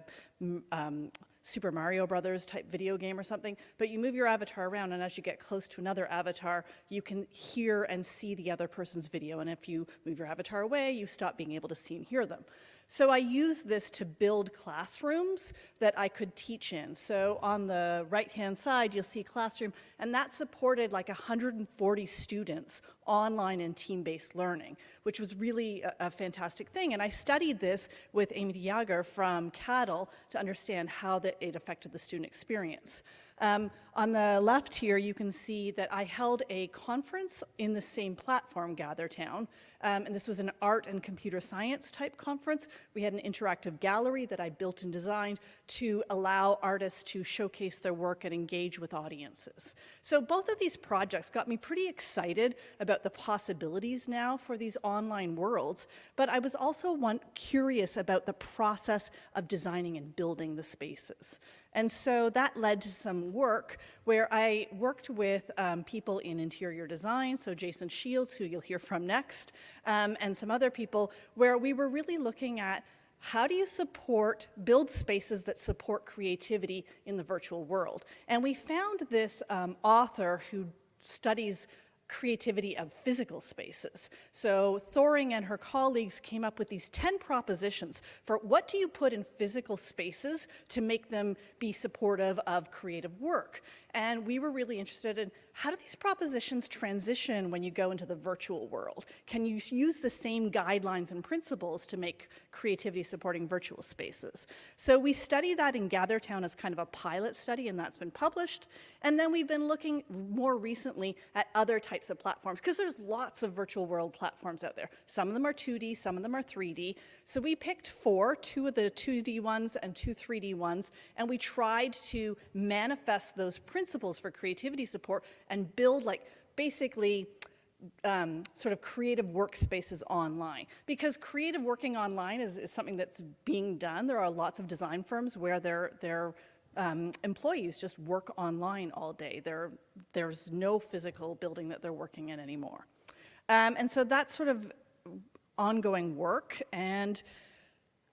Super Mario Brothers type video game or something, but you move your avatar around, and as you get close to another avatar, you can hear and see the other person's video, and if you move your avatar away, you stop being able to see and hear them. So I used this to build classrooms that I could teach in. So on the right-hand side, you'll see classroom, and that supported like 140 students online and team-based learning, which was really a fantastic thing. And I studied this with Meagher from CADL to understand how it affected the student experience. On the left here, you can see that I held a conference in the same platform, GatherTown, and this was an art and computer science type conference. We had an interactive gallery that I built and designed to allow artists to showcase their work and engage with audiences. So both of these projects got me pretty excited about the possibilities now for these online worlds, but I was also curious about the process of designing and building the spaces. And so that led to some work where I worked with people in interior design, so Jason Shields, who you'll hear from next, and some other people, where we were really looking at how do you build spaces that support creativity in the virtual world. And we found this author who studies creativity of physical spaces. So Thoring and her colleagues came up with these 10 propositions for what do you put in physical spaces to make them be supportive of creative work. And we were really interested in how do these propositions transition when you go into the virtual world? Can you use the same guidelines and principles to make creativity supporting virtual spaces? So we studied that in GatherTown as kind of a pilot study, and that's been published. And then we've been looking more recently at other types of platforms, because there's lots of virtual world platforms out there. Some of them are 2D, some of them are 3D. So we picked 4, 2 of the 2D ones and 2 3D ones, and we tried to manifest those principles for creativity support and build like basically sort of creative workspaces online. Because creative working online is something that's being done. There are lots of design firms where their employees just work online all day. There's no physical building that they're working in anymore. And so that's sort of ongoing work. And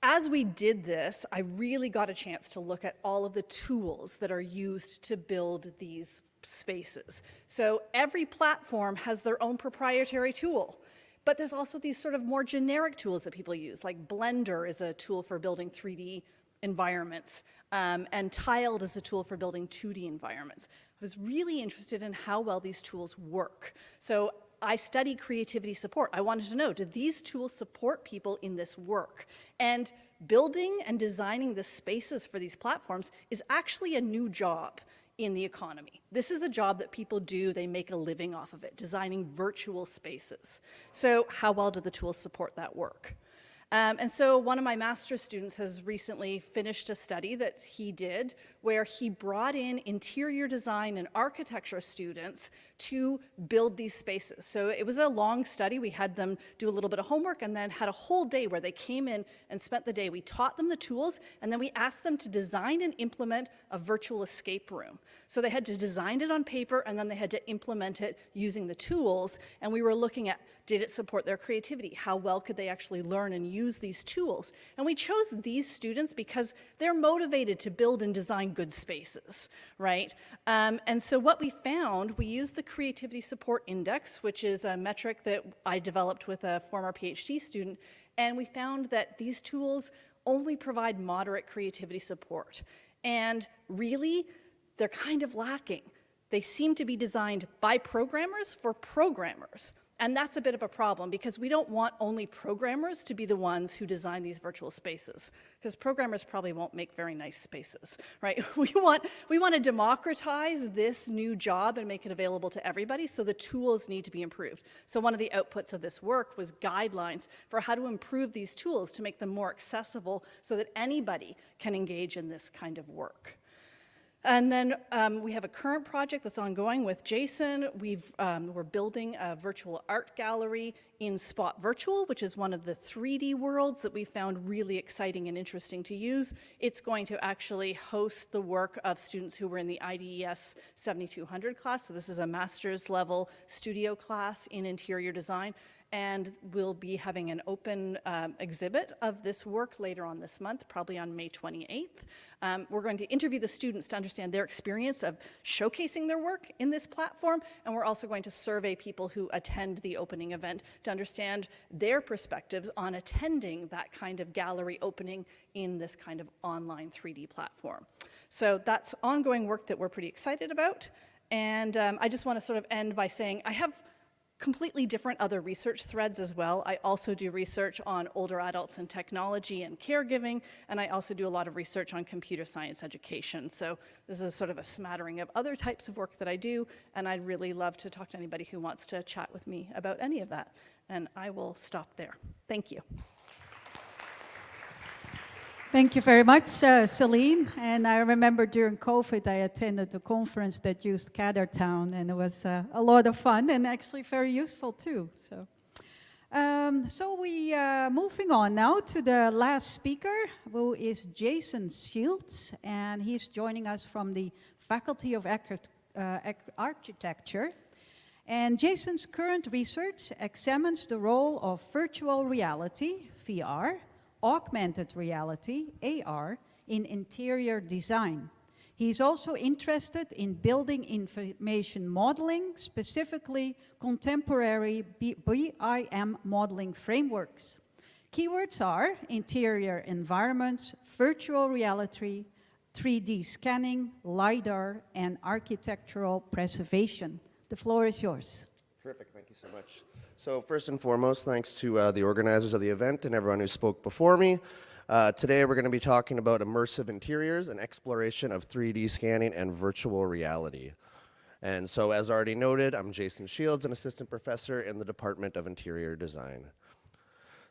as we did this, I really got a chance to look at all of the tools that are used to build these spaces. So every platform has their own proprietary tool, but there's also these sort of more generic tools that people use, like Blender is a tool for building 3D environments, and Tiled is a tool for building 2D environments. I was really interested in how well these tools work. So I studied creativity support. I wanted to know, do these tools support people in this work? And building and designing the spaces for these platforms is actually a new job in the economy. This is a job that people do, they make a living off of it, designing virtual spaces. So how well do the tools support that work? And so one of my master's students has recently finished a study that he did where he brought in interior design and architecture students to build these spaces. So it was a long study. We had them do a little bit of homework and then had a whole day where they came in and spent the day. We taught them the tools, and then we asked them to design and implement a virtual escape room. So they had to design it on paper, and then they had to implement it using the tools. And we were looking at, did it support their creativity? How well could they actually learn and use these tools? And we chose these students because they're motivated to build and design good spaces, right? And so what we found, we used the Creativity Support Index, which is a metric that I developed with a former PhD student, and we found that these tools only provide moderate creativity support. And really, they're kind of lacking. They seem to be designed by programmers for programmers. And that's a bit of a problem because we don't want only programmers to be the ones who design these virtual spaces, because programmers probably won't make very nice spaces, right? We want to democratize this new job and make it available to everybody, so the tools need to be improved. So one of the outputs of this work was guidelines for how to improve these tools to make them more accessible so that anybody can engage in this kind of work. And then we have a current project that's ongoing with Jason. We're building a virtual art gallery in Spot Virtual, which is one of the 3D worlds that we found really exciting and interesting to use. It's going to actually host the work of students who were in the IDES 7200 class. So this is a master's level studio class in interior design. And we'll be having an open exhibit of this work later on this month, probably on May 28th. We're going to interview the students to understand their experience of showcasing their work in this platform, and we're also going to survey people who attend the opening event to understand their perspectives on attending that kind of gallery opening in this kind of online 3D platform. So that's ongoing work that we're pretty excited about. And I just want to sort of end by saying I have completely different other research threads as well. I also do research on older adults and technology and caregiving, and I also do a lot of research on computer science education. So this is sort of a smattering of other types of work that I do, and I'd really love to talk to anybody who wants to chat with me about any of that. And I will stop there. Thank you. Thank you very much, Celine. And I remember during COVID, I attended a conference that used GatherTown, and it was a lot of fun and actually very useful too. So we moving on now to the last speaker, who is Jason Shields, and he's joining us from the Faculty of Architecture. And Jason's current research examines the role of virtual reality, VR, augmented reality, AR, in interior design. He's also interested in building information modeling, specifically contemporary BIM modeling frameworks. Keywords are interior environments, virtual reality, 3D scanning, LiDAR, and architectural preservation. The floor is yours. Terrific, thank you so much. So first and foremost, thanks to the organizers of the event and everyone who spoke before me. Today we're going to be talking about immersive interiors and exploration of 3D scanning and virtual reality. And so as already noted, I'm Jason Shields, an assistant professor in the Department of Interior Design.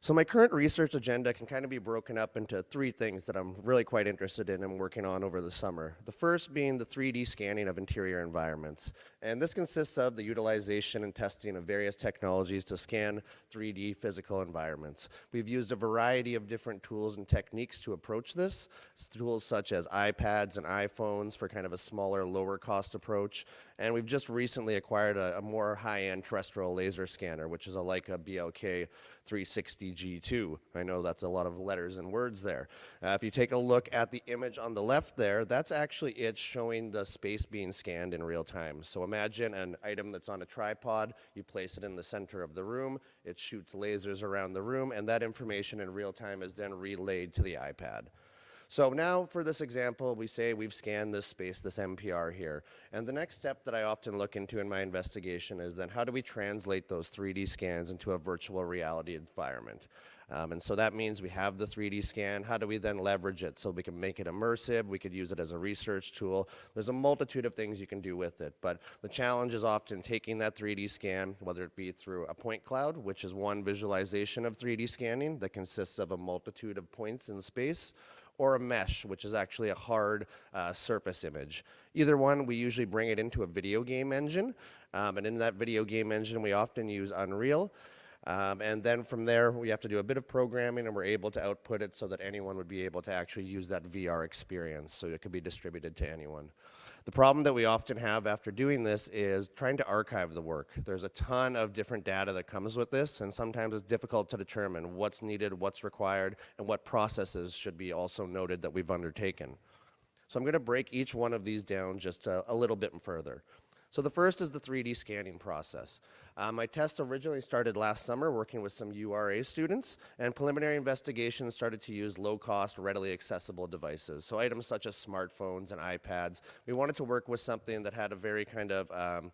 So my current research agenda can kind of be broken up into three things that I'm really quite interested in and working on over the summer. The first being the 3D scanning of interior environments. And this consists of the utilization and testing of various technologies to scan 3D physical environments. We've used a variety of different tools and techniques to approach this. Tools such as iPads and iPhones for kind of a smaller, lower cost approach. And we've just recently acquired a more high-end terrestrial laser scanner, which is a Leica BLK 360 G2. I know that's a lot of letters and words there. If you take a look at the image on the left there, that's actually it showing the space being scanned in real time. So imagine an item that's on a tripod, you place it in the center of the room, it shoots lasers around the room, and that information in real time is then relayed to the iPad. So now for this example, we say we've scanned this space, this MPR here. And the next step that I often look into in my investigation is then how do we translate those 3D scans into a virtual reality environment? And so that means we have the 3D scan. How do we then leverage it so we can make it immersive? We could use it as a research tool. There's a multitude of things you can do with it, but the challenge is often taking that 3D scan, whether it be through a point cloud, which is one visualization of 3D scanning that consists of a multitude of points in space, or a mesh, which is actually a hard surface image. Either one, we usually bring it into a video game engine, and in that video game engine, we often use Unreal. And then from there, we have to do a bit of programming, and we're able to output it so that anyone would be able to actually use that VR experience, so it could be distributed to anyone. The problem that we often have after doing this is trying to archive the work. There's a ton of different data that comes with this, and sometimes it's difficult to determine what's needed, what's required, and what processes should be also noted that we've undertaken. So I'm going to break each one of these down just a little bit further. So the first is the 3D scanning process. My test originally started last summer working with some URA students, and preliminary investigations started to use low-cost, readily accessible devices. So items such as smartphones and iPads. We wanted to work with something that had a very kind of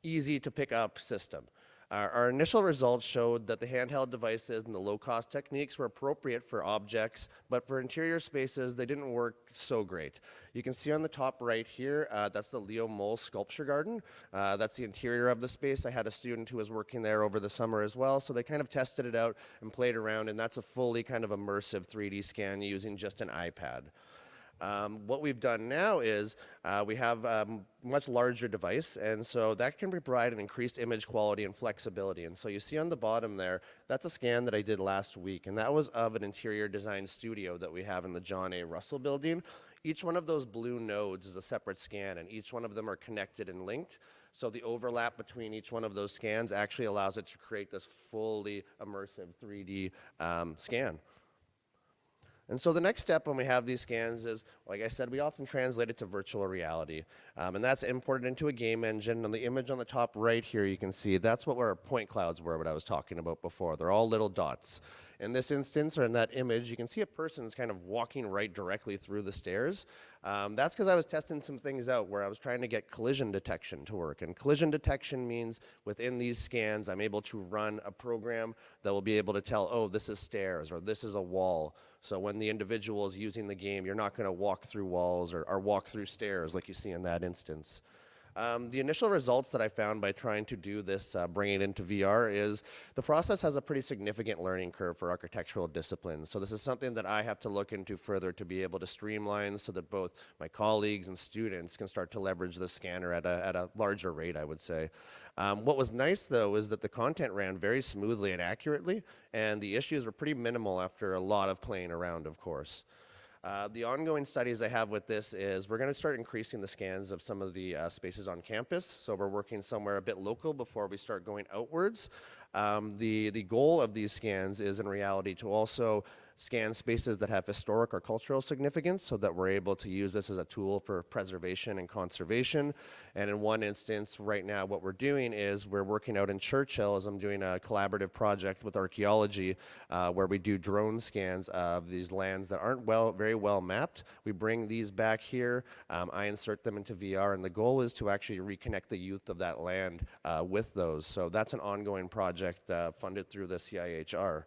easy-to-pick-up system. Our initial results showed that the handheld devices and the low-cost techniques were appropriate for objects, but for interior spaces, they didn't work so great. You can see on the top right here, that's the Leo Mole Sculpture Garden. That's the interior of the space. I had a student who was working there over the summer as well, so they kind of tested it out and played around, and that's a fully kind of immersive 3D scan using just an iPad. What we've done now is we have a much larger device, and so that can provide an increased image quality and flexibility. And so you see on the bottom there, that's a scan that I did last week, and that was of an interior design studio that we have in the John A. Russell building. Each one of those blue nodes is a separate scan, and each one of them are connected and linked. So the overlap between each one of those scans actually allows it to create this fully immersive 3D scan. And so the next step when we have these scans is, like I said, we often translate it to virtual reality. And that's imported into a game engine. On the image on the top right here, you can see that's what our point clouds were, what I was talking about before. They're all little dots. In this instance, or in that image, you can see a person's kind of walking right directly through the stairs. That's because I was testing some things out where I was trying to get collision detection to work. And collision detection means within these scans, I'm able to run a program that will be able to tell, oh, this is stairs, or this is a wall. So when the individual is using the game, you're not going to walk through walls or walk through stairs like you see in that instance. The initial results that I found by trying to do this, bringing it into VR, is the process has a pretty significant learning curve for architectural disciplines. So this is something that I have to look into further to be able to streamline so that both my colleagues and students can start to leverage the scanner at a larger rate, I would say. What was nice, though, is that the content ran very smoothly and accurately, and the issues were pretty minimal after a lot of playing around, of course. The ongoing studies I have with this is we're going to start increasing the scans of some of the spaces on campus. So we're working somewhere a bit local before we start going outwards. The goal of these scans is in reality to also scan spaces that have historic or cultural significance so that we're able to use this as a tool for preservation and conservation. And in one instance, right now, what we're doing is we're working out in Churchill as I'm doing a collaborative project with archaeology where we do drone scans of these lands that aren't very well mapped. We bring these back here, I insert them into VR, and the goal is to actually reconnect the youth of that land with those. So that's an ongoing project funded through the CIHR.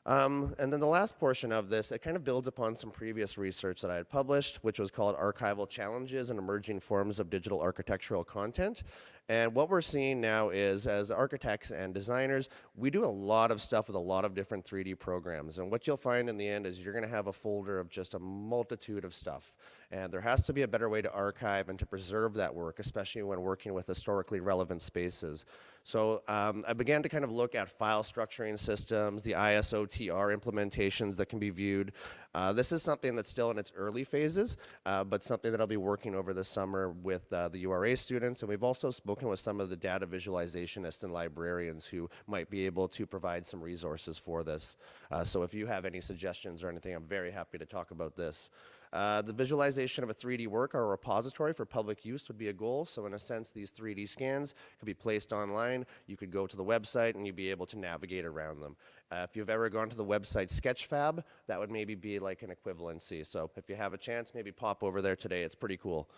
And then the last portion of this, it kind of builds upon some previous research that I had published, which was called Archival Challenges and Emerging Forms of Digital Architectural Content. And what we're seeing now is, as architects and designers, we do a lot of stuff with a lot of different 3D programs. And what you'll find in the end is you're going to have a folder of just a multitude of stuff. And there has to be a better way to archive and to preserve that work, especially when working with historically relevant spaces. So I began to kind of look at file structuring systems, the ISO/TR implementations that can be viewed. This is something that's still in its early phases, but something that I'll be working over this summer with the URA students. And we've also spoken with some of the data visualizationists and librarians who might be able to provide some resources for this. So if you have any suggestions or anything, I'm very happy to talk about this. The visualization of a 3D work or a repository for public use would be a goal. So in a sense, these 3D scans could be placed online. You could go to the website and you'd be able to navigate around them. If you've ever gone to the website Sketchfab, that would maybe be like an equivalency. So if you have a chance, maybe pop over there today. It's pretty cool.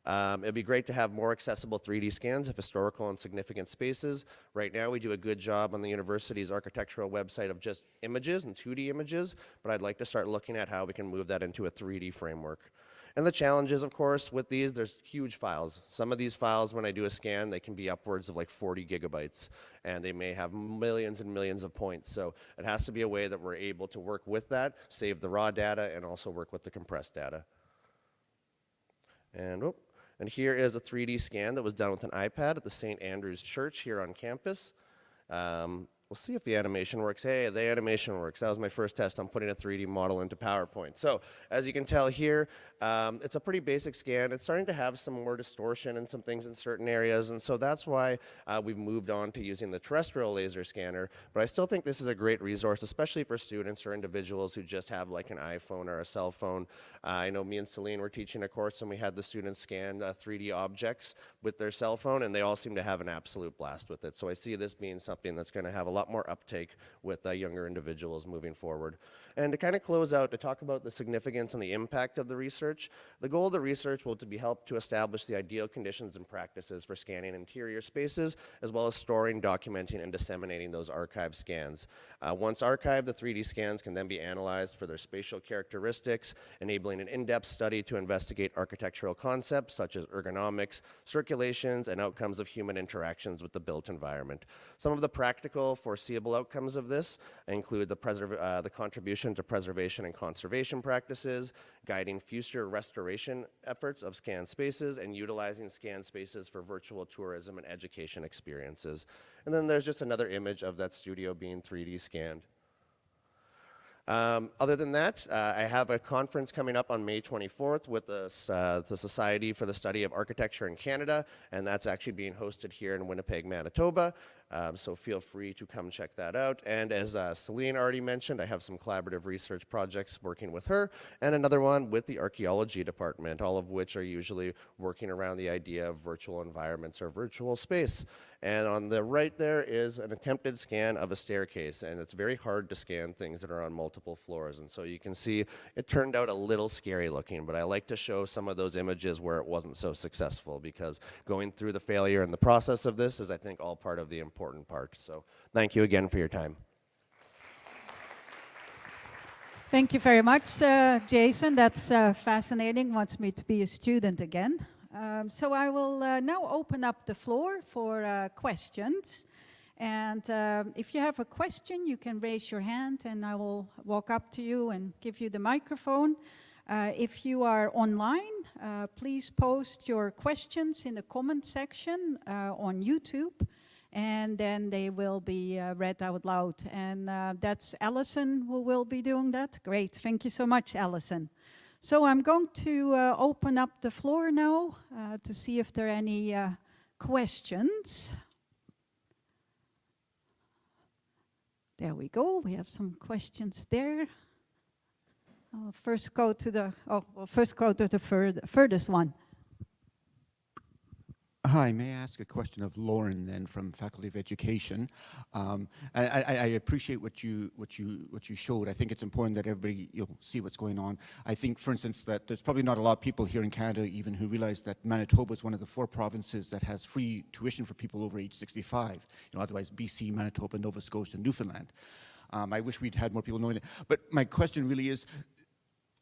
It'd be great to have more accessible 3D scans of historical and significant spaces. Right now, we do a good job on the university's architectural website of just images and 2D images, but I'd like to start looking at how we can move that into a 3D framework. And the challenges, of course, with these, there's huge files. Some of these files, when I do a scan, they can be upwards of like 40 gigabytes, and they may have millions and millions of points. So it has to be a way that we're able to work with that, save the raw data, and also work with the compressed data. And here is a 3D scan that was done with an iPad at the St. Andrew's Church here on campus. We'll see if the animation works. Hey, the animation works. That was my first test on putting a 3D model into PowerPoint. So as you can tell here, it's a pretty basic scan. It's starting to have some more distortion and some things in certain areas, and so that's why we've moved on to using the terrestrial laser scanner. But I still think this is a great resource, especially for students or individuals who just have like an iPhone or a cell phone. I know me and Celine were teaching a course, and we had the students scan 3D objects with their cell phone, and they all seem to have an absolute blast with it. So I see this being something that's going to have a lot more uptake with younger individuals moving forward. And to kind of close out, to talk about the significance and the impact of the research, the goal of the research will be help to establish the ideal conditions and practices for scanning interior spaces, as well as storing, documenting, and disseminating those archive scans. Once archived, the 3D scans can then be analyzed for their spatial characteristics, enabling an in-depth study to investigate architectural concepts such as ergonomics, circulations, and outcomes of human interactions with the built environment. Some of the practical, foreseeable outcomes of this include the contribution to preservation and conservation practices, guiding future restoration efforts of scanned spaces, and utilizing scanned spaces for virtual tourism and education experiences. And then there's just another image of that studio being 3D scanned. Other than that, I have a conference coming up on May 24th with the Society for the Study of Architecture in Canada, and that's actually being hosted here in Winnipeg, Manitoba. So feel free to come check that out. And as Celine already mentioned, I have some collaborative research projects working with her, and another one with the archaeology department, all of which are usually working around the idea of virtual environments or virtual space. And on the right there is an attempted scan of a staircase, and it's very hard to scan things that are on multiple floors. And so you can see it turned out a little scary looking, but I like to show some of those images where it wasn't so successful, because going through the failure and the process of this is, I think, all part of the important part. So thank you again for your time. Thank you very much, Jason. That's fascinating. Wants me to be a student again. So I will now open up the floor for questions. And if you have a question, you can raise your hand and I will walk up to you and give you the microphone. If you are online, please post your questions in the comment section on YouTube, and then they will be read out loud. And that's Allison who will be doing that. Great, thank you so much, Allison. So I'm going to open up the floor now to see if there are any questions. There we go. We have some questions there. First go to the furthest one. Hi, may I ask a question of Lauren then from Faculty of Education? I appreciate what you showed. I think it's important that everybody see what's going on. I think, for instance, that there's probably not a lot of people here in Canada even who realize that Manitoba is one of the 4 provinces that has free tuition for people over age 65. Otherwise BC, Manitoba, Nova Scotia, and Newfoundland. I wish we'd had more people knowing it. But my question really is,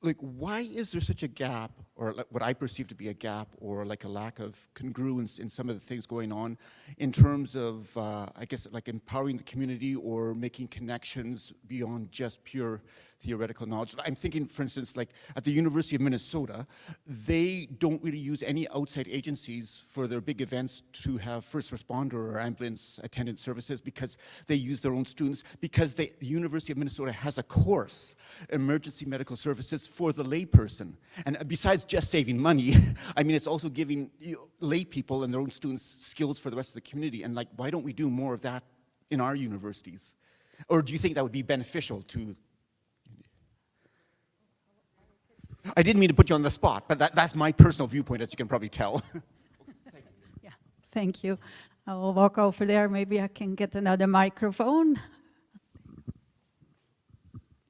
like, why is there such a gap, or what I perceive to be a gap, or like a lack of congruence in some of the things going on in terms of, I guess, like empowering the community or making connections beyond just pure theoretical knowledge? I'm thinking, for instance, like at the University of Minnesota, they don't really use any outside agencies for their big events to have first responder or ambulance attendant services, because they use their own students, because the University of Minnesota has a course, emergency medical services, for the layperson. And besides just saving money, I mean, it's also giving lay people and their own students skills for the rest of the community. And like, why don't we do more of that in our universities? Or do you think that would be beneficial to? I didn't mean to put you on the spot, but that's my personal viewpoint, as you can probably tell. Yeah, thank you. I will walk over there. Maybe I can get another microphone.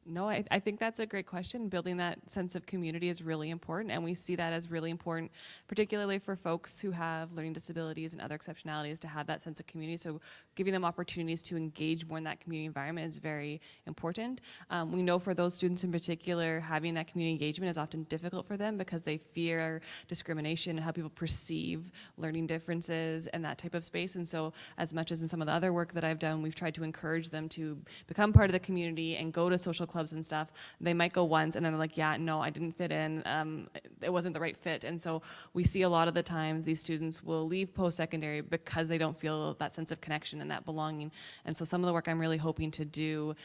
No, I think that's a great question. Building that sense of community is really important, and we see that as really important, particularly for folks who have learning disabilities and other exceptionalities, to have that sense of community. So giving them opportunities to engage more in that community environment is very important. We know for those students in particular, having that community engagement is often difficult for them because they fear discrimination and how people perceive learning differences and that type of space. And so as much as in some of the other work that I've done, we've tried to encourage them to become part of the community and go to social clubs and stuff. They might go once and then they're like, yeah, no, I didn't fit in. It wasn't the right fit. And so we see a lot of the times these students will leave post-secondary because they don't feel that sense of connection and that belonging. And so some of the work I'm really hoping to do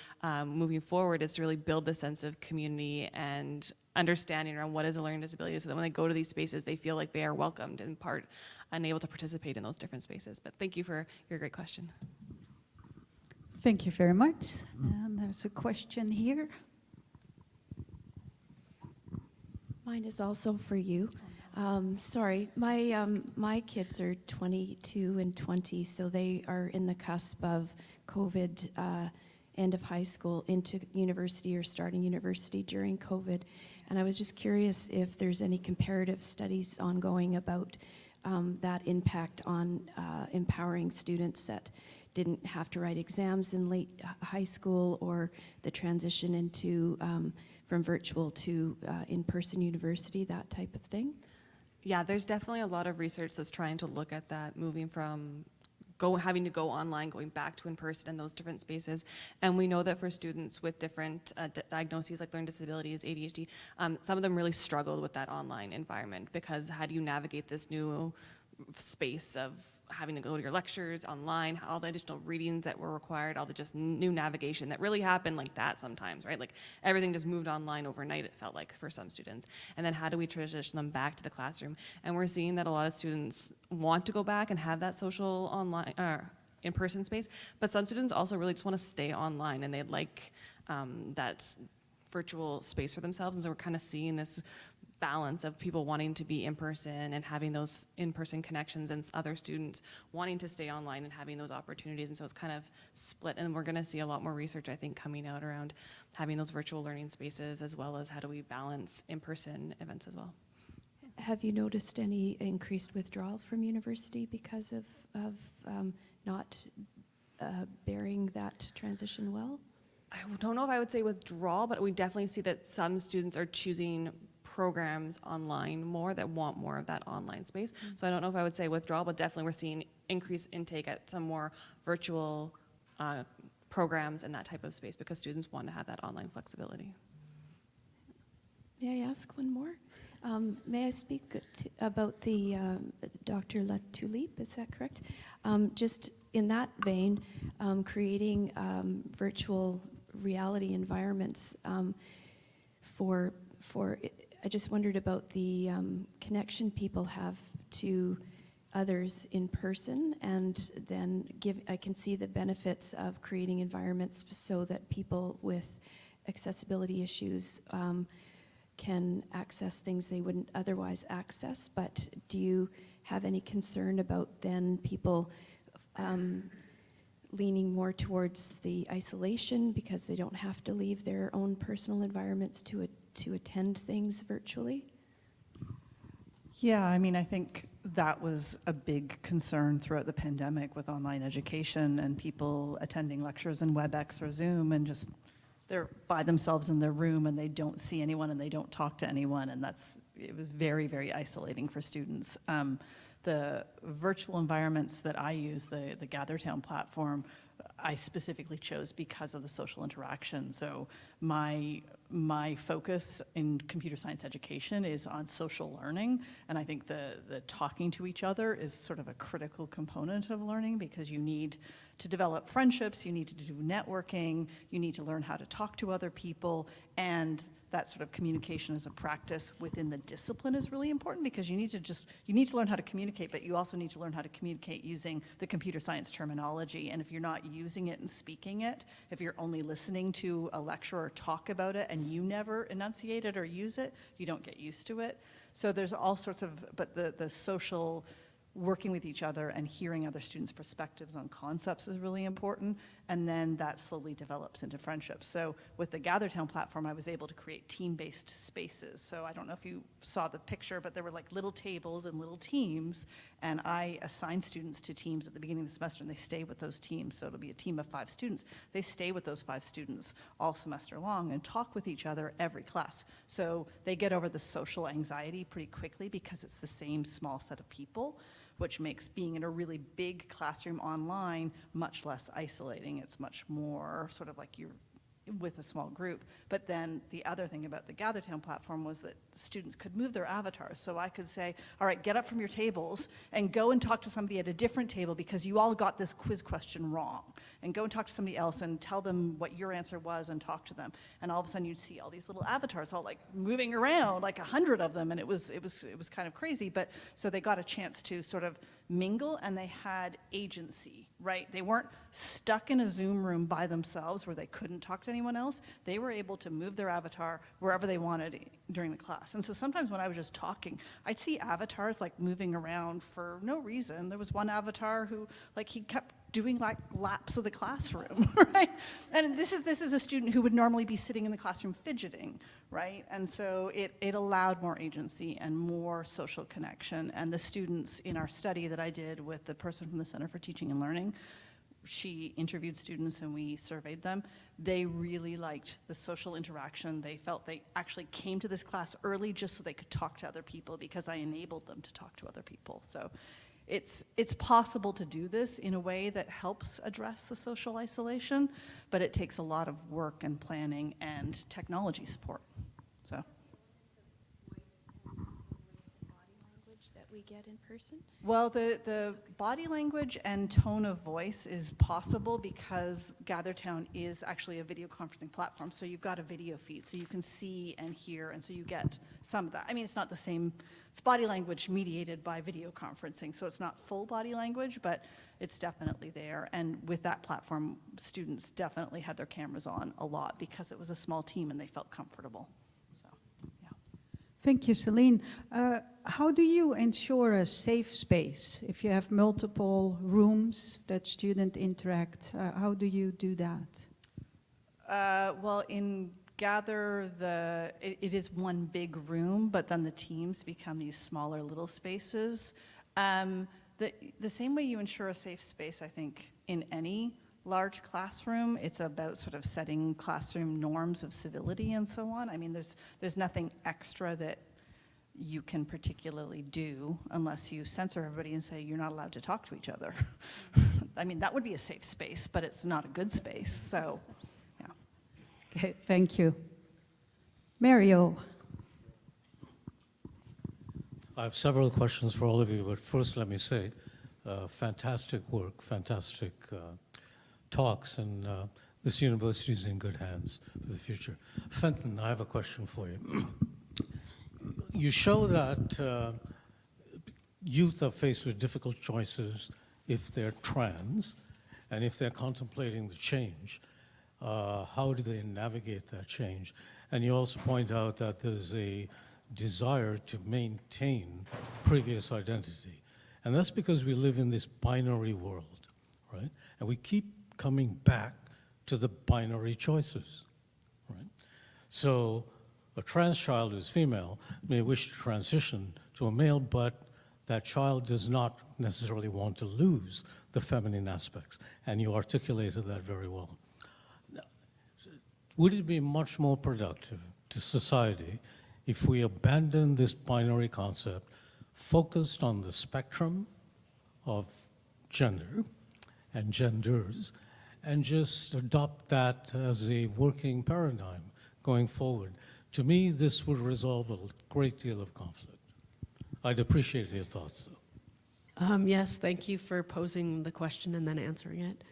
moving forward is to really build the sense of community and understanding around what is a learning disability, so that when they go to these spaces, they feel like they are welcomed and part and able to participate in those different spaces. But thank you for your great question. Thank you very much. And there's a question here. Mine is also for you. Sorry, my kids are 22 and 20, so they are in the cusp of COVID, end of high school into university or starting university during COVID. And I was just curious if there's any comparative studies ongoing about that impact on empowering students that didn't have to write exams in late high school, or the transition into from virtual to in-person university, that type of thing. Yeah, there's definitely a lot of research that's trying to look at that, moving from having to go online, going back to in-person in those different spaces. And we know that for students with different diagnoses like learning disabilities, ADHD, some of them really struggled with that online environment, because how do you navigate this new space of having to go to your lectures online, all the additional readings that were required, all the just new navigation that really happened like that sometimes, right? Like everything just moved online overnight, it felt like, for some students. And then how do we transition them back to the classroom? And we're seeing that a lot of students want to go back and have that social online in-person space, but some students also really just want to stay online, and they'd like that virtual space for themselves. And so we're kind of seeing this balance of people wanting to be in person and having those in-person connections, and other students wanting to stay online and having those opportunities. And so it's kind of split, and we're going to see a lot more research, I think, coming out around having those virtual learning spaces, as well as how do we balance in-person events as well. Have you noticed any increased withdrawal from university because of not bearing that transition well? I don't know if I would say withdrawal, but we definitely see that some students are choosing programs online more, that want more of that online space. Mm-hmm. So I don't know if I would say withdrawal, but definitely we're seeing increased intake at some more virtual programs and that type of space, because students want to have that online flexibility. May I ask one more? May I speak about the Dr. Latulipe, is that correct? Just in that vein, creating virtual reality environments I just wondered about the connection people have to others in person, and then I can see the benefits of creating environments so that people with accessibility issues can access things they wouldn't otherwise access. But do you have any concern about then people leaning more towards the isolation because they don't have to leave their own personal environments to attend things virtually? Yeah, I mean, I think that was a big concern throughout the pandemic with online education and people attending lectures in WebEx or Zoom and just they're by themselves in their room and they don't see anyone and they don't talk to anyone, and it was very, very isolating for students. The virtual environments that I use, the GatherTown platform, I specifically chose because of the social interaction. So my focus in computer science education is on social learning, and I think the talking to each other is sort of a critical component of learning, because you need to develop friendships, you need to do networking, you need to learn how to talk to other people, and that sort of communication as a practice within the discipline is really important, because you need to learn how to communicate, but you also need to learn how to communicate using the computer science terminology. And if you're not using it and speaking it, if you're only listening to a lecturer talk about it and you never enunciate it or use it, you don't get used to it. So there's all sorts of, but the social working with each other and hearing other students' perspectives on concepts is really important, and then that slowly develops into friendships. So with the GatherTown platform, I was able to create team-based spaces. So I don't know if you saw the picture, but there were like little tables and little teams, and I assign students to teams at the beginning of the semester, and they stay with those teams. So it'll be a team of 5 students. They stay with those 5 students all semester long and talk with each other every class. So they get over the social anxiety pretty quickly because it's the same small set of people, which makes being in a really big classroom online much less isolating. It's much more sort of like you're with a small group. But then the other thing about the GatherTown platform was that the students could move their avatars. So I could say, all right, get up from your tables and go and talk to somebody at a different table because you all got this quiz question wrong. And go and talk to somebody else and tell them what your answer was and talk to them. And all of a sudden you'd see all these little avatars all like moving around, like 100 of them, and it was kind of crazy. But so they got a chance to sort of mingle, and they had agency, right? They weren't stuck in a Zoom room by themselves where they couldn't talk to anyone else. They were able to move their avatar wherever they wanted during the class. And so sometimes when I was just talking, I'd see avatars like moving around for no reason. There was one avatar who, like, he kept doing like laps of the classroom, right? And this is a student who would normally be sitting in the classroom fidgeting, right? And so it allowed more agency and more social connection. And the students in our study that I did with the person from the Center for Teaching and Learning, she interviewed students and we surveyed them. They really liked the social interaction. They felt they actually came to this class early just so they could talk to other people because I enabled them to talk to other people. So it's possible to do this in a way that helps address the social isolation, but it takes a lot of work and planning and technology support. So. That we get in person? Well, the body language and tone of voice is possible because GatherTown is actually a video conferencing platform. So you've got a video feed, so you can see and hear, and so you get some of that. I mean, it's not the same. It's body language mediated by video conferencing, so it's not full body language, but it's definitely there. And with that platform, students definitely had their cameras on a lot because it was a small team and they felt comfortable. Thank you, Celine. How do you ensure a safe space if you have multiple rooms that students interact? How do you do that? Well, in Gather, it is one big room, but then the teams become these smaller little spaces. The same way you ensure a safe space, I think, in any large classroom, it's about sort of setting classroom norms of civility and so on. I mean, there's nothing extra that you can particularly do unless you censor everybody and say you're not allowed to talk to each other. I mean, that would be a safe space, but it's not a good space, so, yeah. Okay, thank you. Mario. I have several questions for all of you, but first let me say, fantastic work, fantastic talks, and this university is in good hands for the future. Fenton, I have a question for you. You show that youth are faced with difficult choices if they're trans, and if they're contemplating the change, how do they navigate that change? And you also point out that there's a desire to maintain previous identity. And that's because we live in this binary world, right? And we keep coming back to the binary choices, right? So a trans child who's female may wish to transition to a male, but that child does not necessarily want to lose the feminine aspects. And you articulated that very well. Now, would it be much more productive to society if we abandon this binary concept, focused on the spectrum of gender and genders, and just adopt that as a working paradigm going forward? To me, this would resolve a great deal of conflict. I'd appreciate your thoughts, though. Yes, thank you for posing the question and then answering it.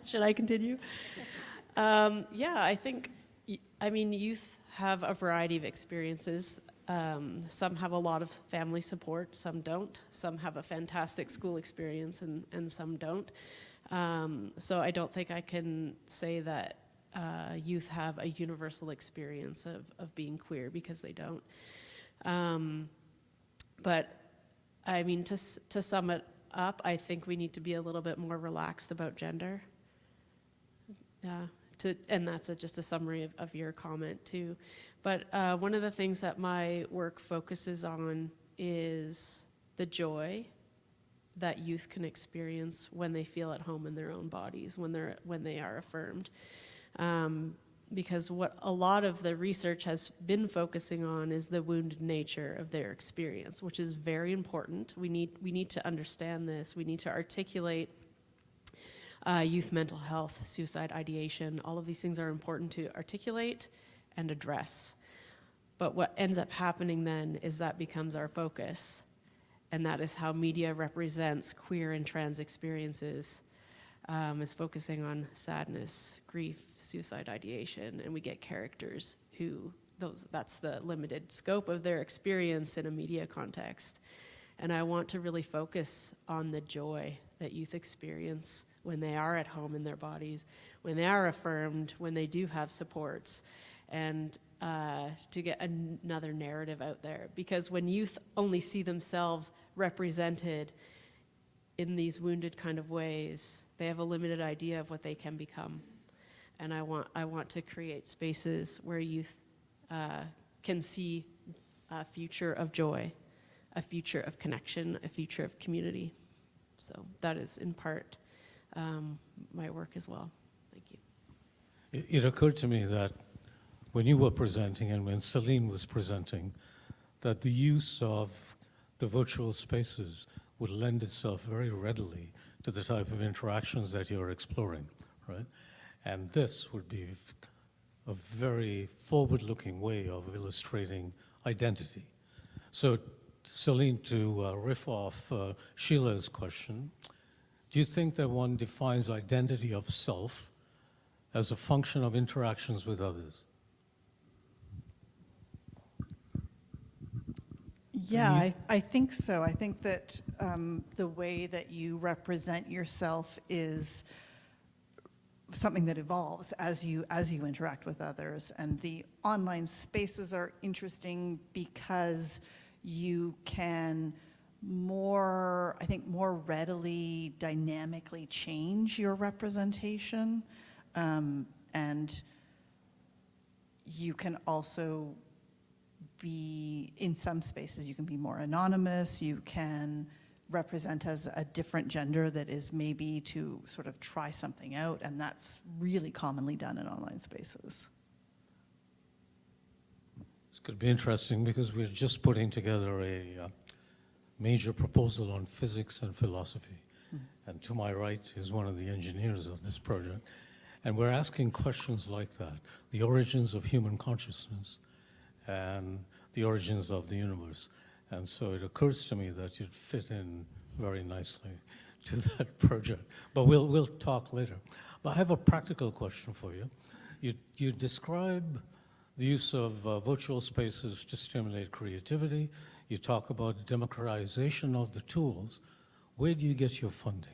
Should I continue? Yeah, I think, youth have a variety of experiences. Some have a lot of family support, some don't. Some have a fantastic school experience and some don't. So I don't think I can say that youth have a universal experience of being queer, because they don't. But to sum it up, I think we need to be a little bit more relaxed about gender. And that's just a summary of your comment too. But one of the things that my work focuses on is the joy that youth can experience when they feel at home in their own bodies, when they are affirmed. Because what a lot of the research has been focusing on is the wounded nature of their experience, which is very important. We need to understand this. We need to articulate youth mental health, suicide ideation. All of these things are important to articulate and address. But what ends up happening then is that becomes our focus, and that is how media represents queer and trans experiences. Is focusing on sadness, grief, suicide ideation, and we get characters that's the limited scope of their experience in a media context. And I want to really focus on the joy that youth experience when they are at home in their bodies, when they are affirmed, when they do have supports, and to get another narrative out there. Because when youth only see themselves represented in these wounded kind of ways, they have a limited idea of what they can become. And I want to create spaces where youth can see a future of joy, a future of connection, a future of community. So that is in part my work as well. Thank you. It occurred to me that when you were presenting and when Celine was presenting, that the use of the virtual spaces would lend itself very readily to the type of interactions that you're exploring, right? And this would be a very forward-looking way of illustrating identity. So, Celine, to riff off Sheila's question, do you think that one defines identity of self as a function of interactions with others? Yeah, I think so. I think that the way that you represent yourself is something that evolves as you interact with others. And the online spaces are interesting because you can more readily, dynamically change your representation. And you can also be, in some spaces, you can be more anonymous. You can represent as a different gender that is maybe to sort of try something out, and that's really commonly done in online spaces. This could be interesting because we're just putting together a major proposal on physics and philosophy. Mm-hmm. And to my right is one of the engineers of this project. And we're asking questions like that, the origins of human consciousness and the origins of the universe. And so it occurs to me that you'd fit in very nicely to that project. But we'll talk later. But I have a practical question for you. You describe the use of virtual spaces to stimulate creativity. You talk about democratization of the tools. Where do you get your funding?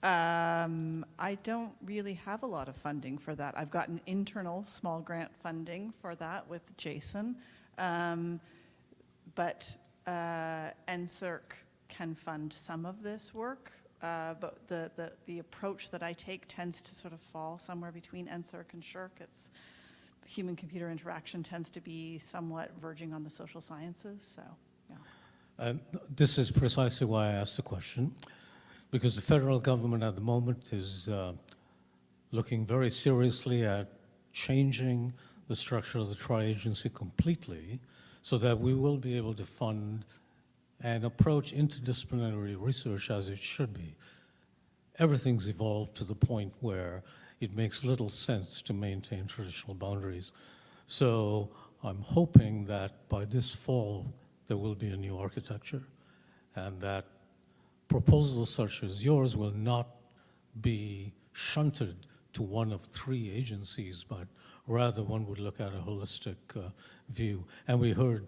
I don't really have a lot of funding for that. I've got an internal small grant funding for that with Jason, but NSERC can fund some of this work, but the approach that I take tends to sort of fall somewhere between NSERC and SHRC. It's human-computer interaction tends to be somewhat verging on the social sciences, so yeah. This is precisely why I asked the question, because the federal government at the moment is looking very seriously at changing the structure of the tri-agency completely so that we will be able to fund and approach interdisciplinary research as it should be. Everything's evolved to the point where it makes little sense to maintain traditional boundaries. So I'm hoping that by this fall there will be a new architecture, and that proposals such as yours will not be shunted to one of 3 agencies, but rather one would look at a holistic view. And we heard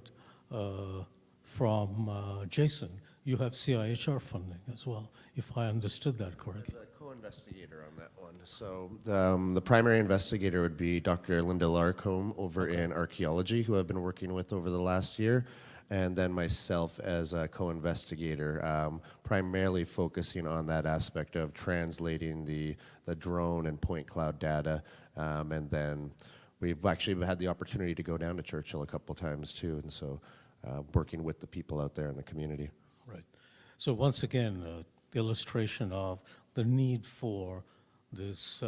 from Jason, you have CIHR funding as well, if I understood that correctly. As a co-investigator on that one. So the primary investigator would be Dr. Linda Larcombe over in archaeology, who I've been working with over the last year, and then myself as a co-investigator, primarily focusing on that aspect of translating the drone and point cloud data, and then we've actually had the opportunity to go down to Churchill a couple times too, and so working with the people out there in the community. Right. So once again, illustration of the need for this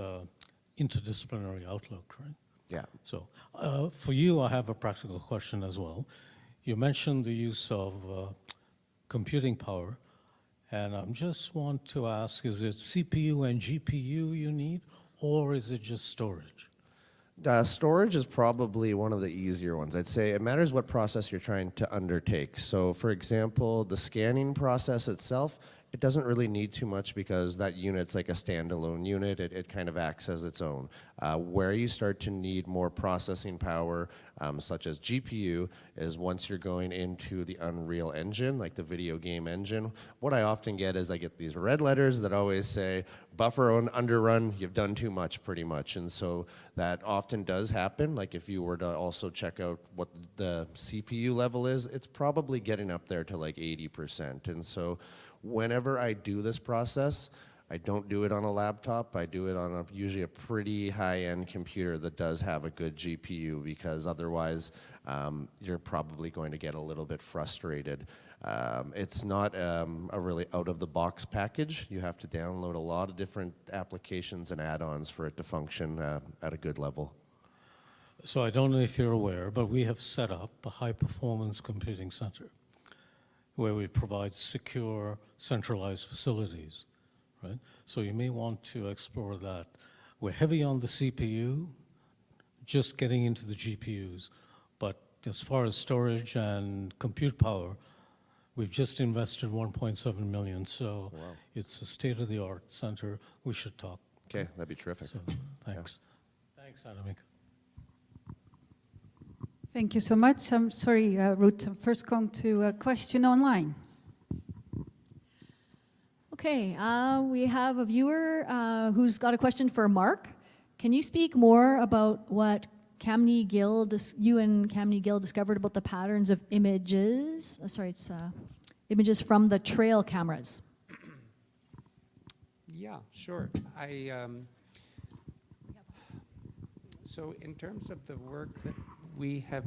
interdisciplinary outlook, right? Yeah. So for you, I have a practical question as well. You mentioned the use of computing power, and I just want to ask, is it CPU and GPU you need, or is it just storage? Storage is probably one of the easier ones. I'd say it matters what process you're trying to undertake. So for example, the scanning process itself, it doesn't really need too much because that unit's like a standalone unit. It kind of acts as its own. Where you start to need more processing power, such as GPU, is once you're going into the Unreal Engine, like the video game engine. What I often get is I get these red letters that always say, buffer underrun, you've done too much pretty much. And so that often does happen. Like if you were to also check out what the CPU level is, it's probably getting up there to like 80%. And so whenever I do this process, I don't do it on a laptop. I do it on usually a pretty high-end computer that does have a good GPU, because otherwise you're probably going to get a little bit frustrated. It's not a really out-of-the-box package. You have to download a lot of different applications and add-ons for it to function at a good level. So I don't know if you're aware, but we have set up a high-performance computing center where we provide secure, centralized facilities, right? So you may want to explore that. We're heavy on the CPU, just getting into the GPUs, but as far as storage and compute power, we've just invested $1.7 million, so wow. It's a state-of-the-art center. We should talk. Okay, that'd be terrific. So, thanks. Yeah. Thanks, Annemiek. Thank you so much. I'm sorry, Ruth. I'm first going to a question online. Okay, we have a viewer who's got a question for Mark. Can you speak more about what you and Camny Gill discovered about the patterns of images? Images from the trail cameras. Yeah, sure. So in terms of the work that we have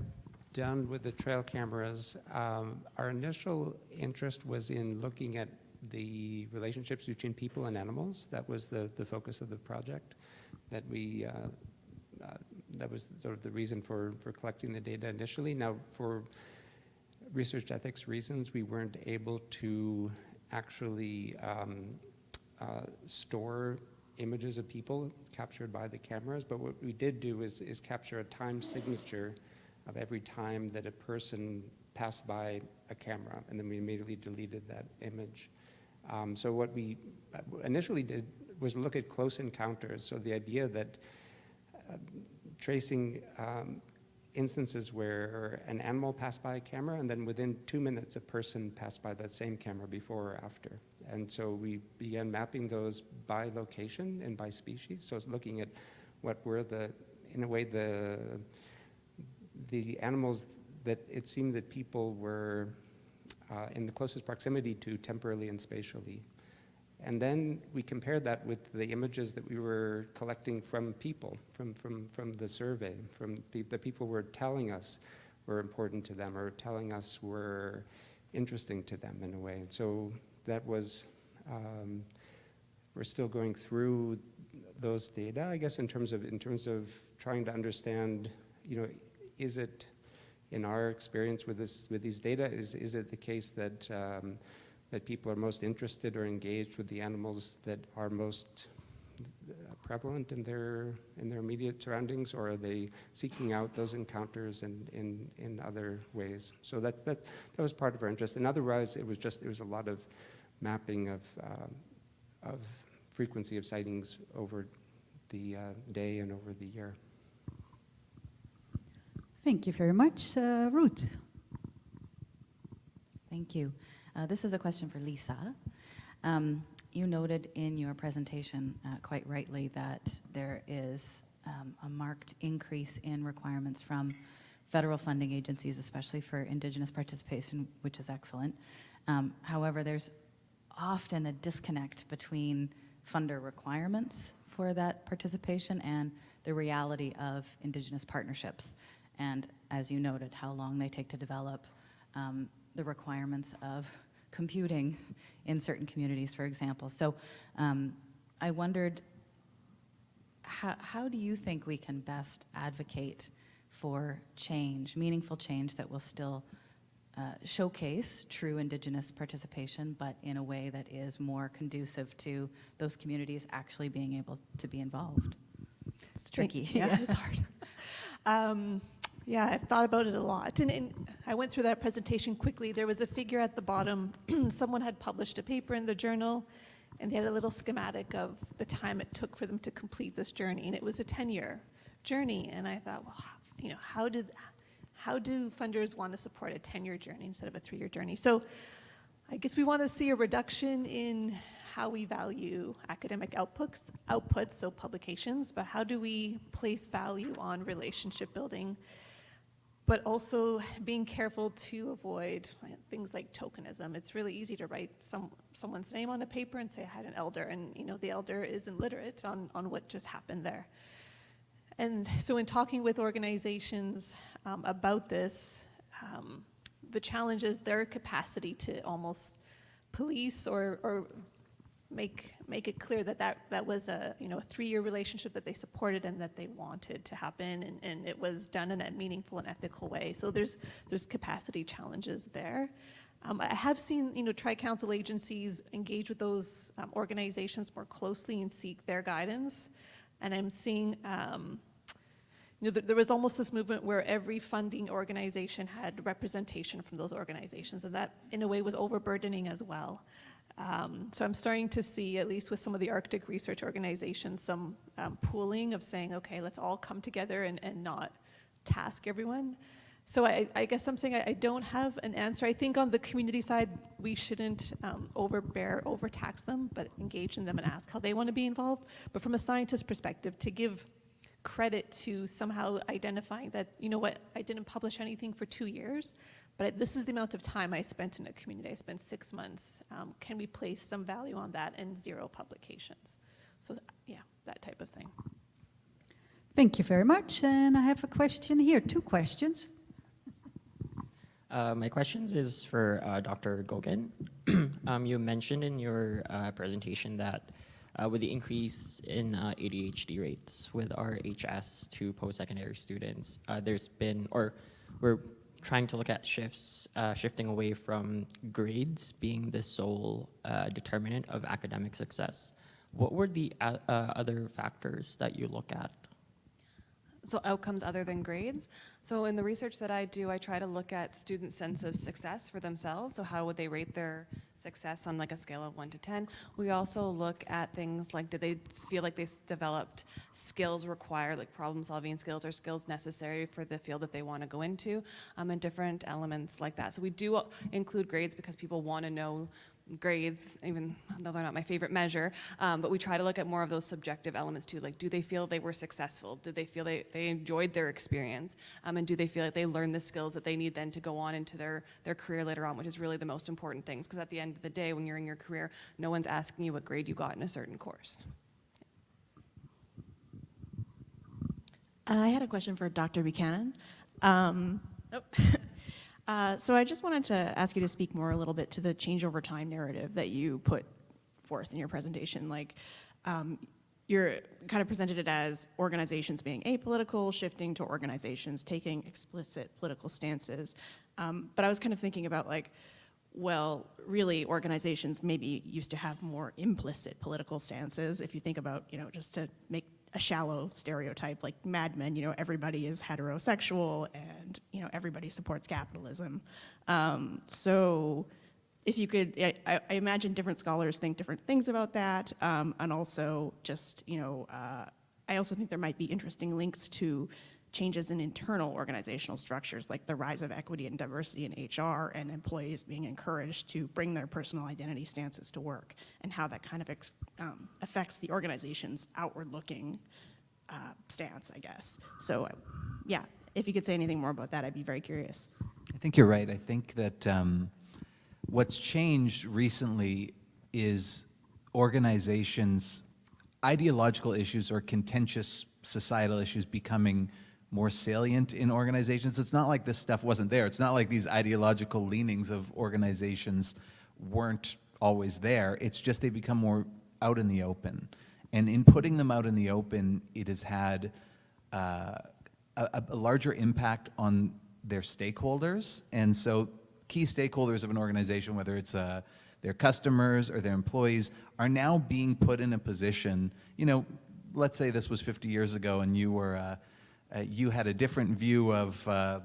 done with the trail cameras, our initial interest was in looking at the relationships between people and animals. That was the focus of the project. That was sort of the reason for collecting the data initially. Now, for research ethics reasons, we weren't able to actually store images of people captured by the cameras, but what we did do is capture a time signature of every time that a person passed by a camera, and then we immediately deleted that image. So what we initially did was look at close encounters, so the idea that tracing instances where an animal passed by a camera, and then within 2 minutes, a person passed by that same camera before or after. And so we began mapping those by location and by species. So it's looking at what were in a way, the animals that it seemed that people were in the closest proximity to temporally and spatially. And then we compared that with the images that we were collecting from people, from the survey, from the people were telling us were important to them or telling us were interesting to them in a way. And so that was, we're still going through those data, I guess, in terms of trying to understand, is it, in our experience with these data, is it the case that that people are most interested or engaged with the animals that are most prevalent in their immediate surroundings, or are they seeking out those encounters in other ways? So that was part of our interest. And otherwise, it was a lot of mapping of frequency of sightings over the day and over the year. Thank you very much. Ruth. Thank you. This is a question for Lisa. You noted in your presentation quite rightly that there is a marked increase in requirements from federal funding agencies, especially for Indigenous participation, which is excellent. However, there's often a disconnect between funder requirements for that participation and the reality of Indigenous partnerships. And as you noted, how long they take to develop, the requirements of computing in certain communities, for example. So I wondered, how do you think we can best advocate for change, meaningful change that will still showcase true Indigenous participation, but in a way that is more conducive to those communities actually being able to be involved? It's tricky. Yeah, it's hard. Yeah, I've thought about it a lot. And I went through that presentation quickly. There was a figure at the bottom. Someone had published a paper in the journal, and they had a little schematic of the time it took for them to complete this journey. And it was a 10-year journey. And I thought, well, how do funders want to support a 10-year journey instead of a 3-year journey? So I guess we want to see a reduction in how we value academic outputs, so publications, but how do we place value on relationship building, but also being careful to avoid things like tokenism. It's really easy to write someone's name on a paper and say I had an elder, and the elder isn't literate on what just happened there. And so in talking with organizations about this, the challenge is their capacity to almost police or make it clear that was a 3-year relationship that they supported and that they wanted to happen, and it was done in a meaningful and ethical way. So there's capacity challenges there. I have seen tri-council agencies engage with those organizations more closely and seek their guidance, and I'm seeing there was almost this movement where every funding organization had representation from those organizations, and that in a way was overburdening as well. So I'm starting to see, at least with some of the Arctic research organizations, some pooling of saying, okay, let's all come together and not task everyone. So I guess I'm saying I don't have an answer. I think on the community side, we shouldn't overtax them, but engage in them and ask how they want to be involved. But from a scientist perspective, to give credit to somehow identifying that, I didn't publish anything for 2 years, but this is the amount of time I spent in a community. I spent 6 months. Can we place some value on that and 0 publications? So yeah, that type of thing. Thank you very much. And I have a question here, 2 questions. My questions is for Dr. Goegan. You mentioned in your presentation that with the increase in ADHD rates with our HS to post-secondary students, there's been, or we're trying to look at shifting away from grades being the sole determinant of academic success. What were the other factors that you look at? So outcomes other than grades. So in the research that I do, I try to look at students' sense of success for themselves. So how would they rate their success on like a scale of 1 to 10. We also look at things like, did they feel like they developed skills required, like problem solving skills or skills necessary for the field that they want to go into, and different elements like that. So we do include grades because people want to know grades, even though they're not my favorite measure, but we try to look at more of those subjective elements too, like do they feel they were successful? Did they feel they enjoyed their experience? And do they feel like they learned the skills that they need then to go on into their career later on, which is really the most important things, because at the end of the day, when you're in your career, no one's asking you what grade you got in a certain course. I had a question for Dr. Buchanan. So I just wanted to ask you to speak more a little bit to the change over time narrative that you put forth in your presentation. Like, you're kind of presented it as organizations being apolitical, shifting to organizations taking explicit political stances. But I was kind of thinking about like, well, really organizations maybe used to have more implicit political stances. If you think about, just to make a shallow stereotype, like Mad Men, everybody is heterosexual and, everybody supports capitalism. So if you could, I imagine different scholars think different things about that. And also just, I also think there might be interesting links to changes in internal organizational structures, like the rise of equity and diversity in HR and employees being encouraged to bring their personal identity stances to work, and how that kind of affects the organization's outward-looking stance, I guess. So, yeah, if you could say anything more about that, I'd be very curious. I think you're right. I think that what's changed recently is organizations' ideological issues or contentious societal issues becoming more salient in organizations. It's not like this stuff wasn't there. It's not like these ideological leanings of organizations weren't always there. It's just they become more out in the open. And in putting them out in the open, it has had a larger impact on their stakeholders. And so key stakeholders of an organization, whether it's their customers or their employees, are now being put in a position, let's say this was 50 years ago and you were you had a different view of a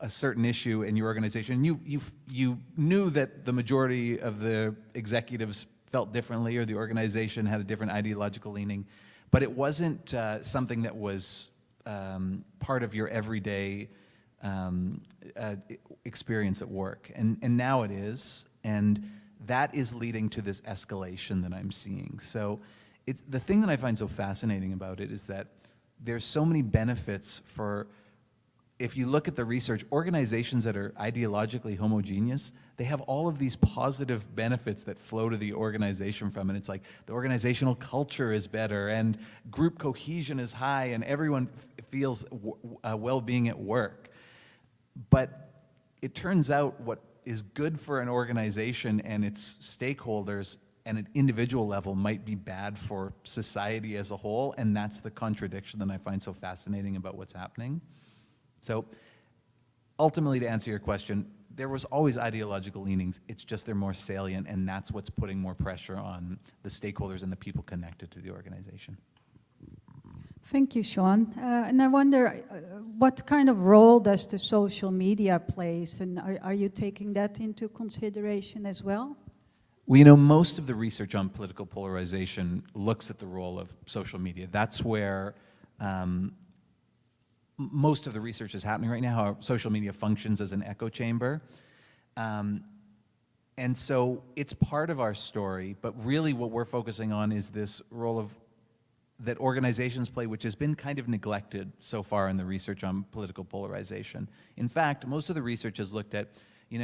certain issue in your organization. You knew that the majority of the executives felt differently, or the organization had a different ideological leaning, but it wasn't something that was part of your everyday experience at work. And now it is, and that is leading to this escalation that I'm seeing. So it's the thing that I find so fascinating about it is that there's so many benefits for, if you look at the research, organizations that are ideologically homogeneous, they have all of these positive benefits that flow to the organization from it. It's like the organizational culture is better and group cohesion is high and everyone feels well-being at work. But it turns out what is good for an organization and its stakeholders at an individual level might be bad for society as a whole, and that's the contradiction that I find so fascinating about what's happening. So ultimately, to answer your question, there was always ideological leanings, it's just they're more salient, and that's what's putting more pressure on the stakeholders and the people connected to the organization. Thank you, Sean. And I wonder, what kind of role does the social media plays, and are you taking that into consideration as well? Well, most of the research on political polarization looks at the role of social media. That's where most of the research is happening right now, how social media functions as an echo chamber. And so it's part of our story, but really what we're focusing on is this role that organizations play, which has been kind of neglected so far in the research on political polarization. In fact, most of the research has looked at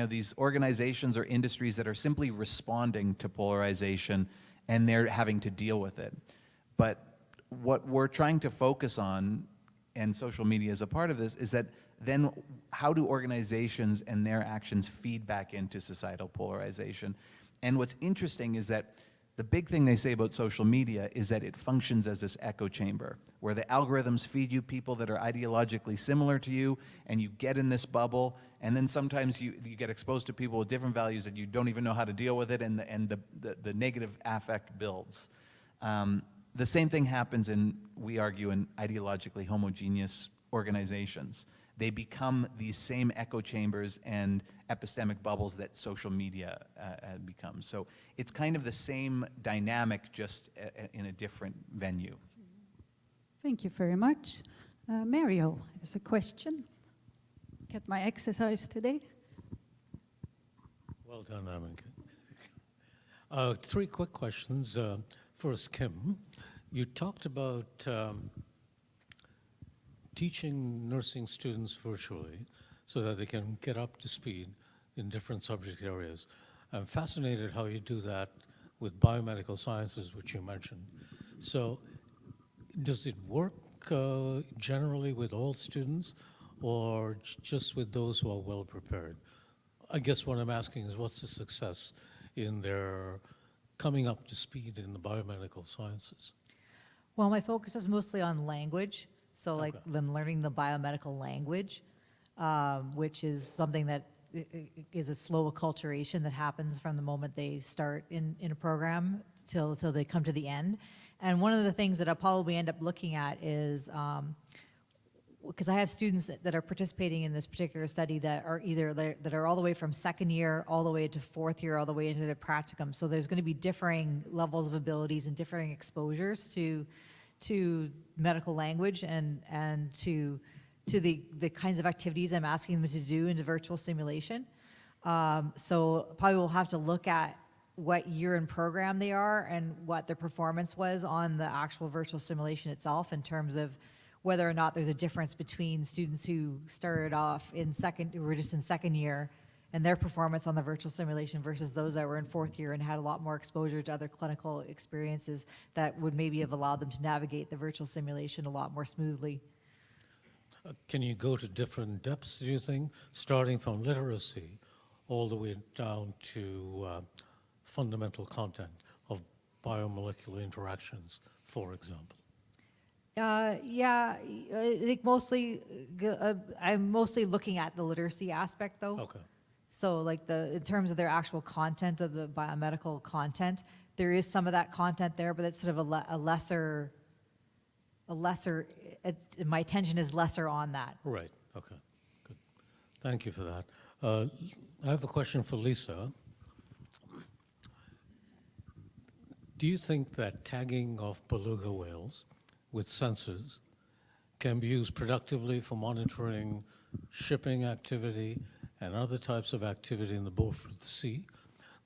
these organizations or industries that are simply responding to polarization and they're having to deal with it. But what we're trying to focus on, and social media is a part of this, is that then how do organizations and their actions feed back into societal polarization? And what's interesting is that the big thing they say about social media is that it functions as this echo chamber, where the algorithms feed you people that are ideologically similar to you, and you get in this bubble, and then sometimes you get exposed to people with different values and you don't even know how to deal with it, and the negative affect builds. The same thing happens we argue, in ideologically homogeneous organizations. they become these same echo chambers and epistemic bubbles that social media becomes. So it's kind of the same dynamic, just in a different venue. Thank you very much. Mario has a question. Get my exercise today. Well done, Amika. 3 quick questions. First, Kim, you talked about teaching nursing students virtually so that they can get up to speed in different subject areas. I'm fascinated how you do that with biomedical sciences, which you mentioned. So does it work generally with all students, or just with those who are well prepared? I guess what I'm asking is, what's the success in their coming up to speed in the biomedical sciences? Well, my focus is mostly on language, so like them learning the biomedical language, which is something that is a slow acculturation that happens from the moment they start in a program till they come to the end. And one of the things that I'll probably end up looking at is, because I have students that are participating in this particular study that are that are all the way from second year, all the way to 4th year, all the way into their practicum. So there's going to be differing levels of abilities and differing exposures to medical language and to the kinds of activities I'm asking them to do in the virtual simulation. So probably we'll have to look at what year in program they are and what their performance was on the actual virtual simulation itself, in terms of whether or not there's a difference between students who started off who were just in second year, and their performance on the virtual simulation versus those that were in 4th year and had a lot more exposure to other clinical experiences that would maybe have allowed them to navigate the virtual simulation a lot more smoothly. Can you go to different depths, do you think, starting from literacy all the way down to fundamental content of biomolecular interactions, for example? Yeah, I think mostly, I'm mostly looking at the literacy aspect, though. Okay. So like in terms of their actual content of the biomedical content, there is some of that content there, but it's sort of a lesser, my attention is lesser on that. Right, okay, good. Thank you for that. I have a question for Lisa. Do you think that tagging of beluga whales with sensors can be used productively for monitoring shipping activity and other types of activity in the Beaufort Sea?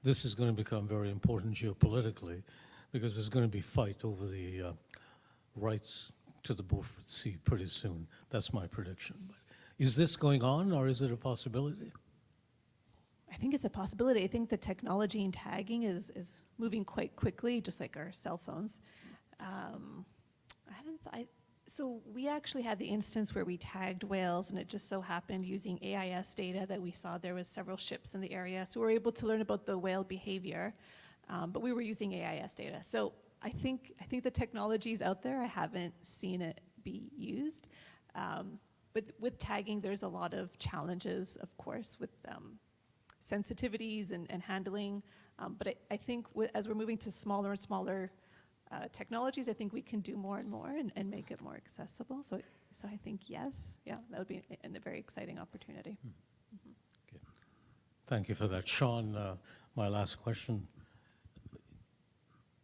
This is going to become very important geopolitically, because there's going to be fight over the rights to the Beaufort Sea pretty soon. That's my prediction. But is this going on, or is it a possibility? I think it's a possibility. I think the technology in tagging is moving quite quickly, just like our cell phones. So we actually had the instance where we tagged whales, and it just so happened, using AIS data, that we saw there was several ships in the area. So we were able to learn about the whale behavior, but we were using AIS data. So I think the technology is out there. I haven't seen it be used. But with tagging, there's a lot of challenges, of course, with sensitivities and handling. But I think as we're moving to smaller and smaller technologies, I think we can do more and more and make it more accessible. So I think yes, yeah, that would be a very exciting opportunity. Okay. Thank you for that. Sean, my last question.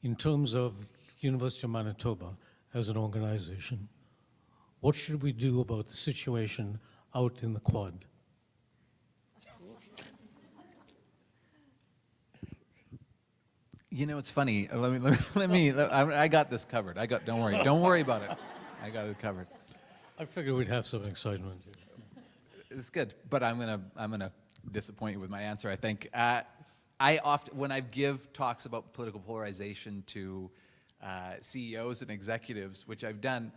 In terms of University of Manitoba as an organization, what should we do about the situation out in the quad? You know, it's funny. I got this covered. Don't worry about it. I got it covered. I figured we'd have some excitement here. It's good, but I'm gonna disappoint you with my answer, I think. I often, when I give talks about political polarization to CEOs and executives, which I've done,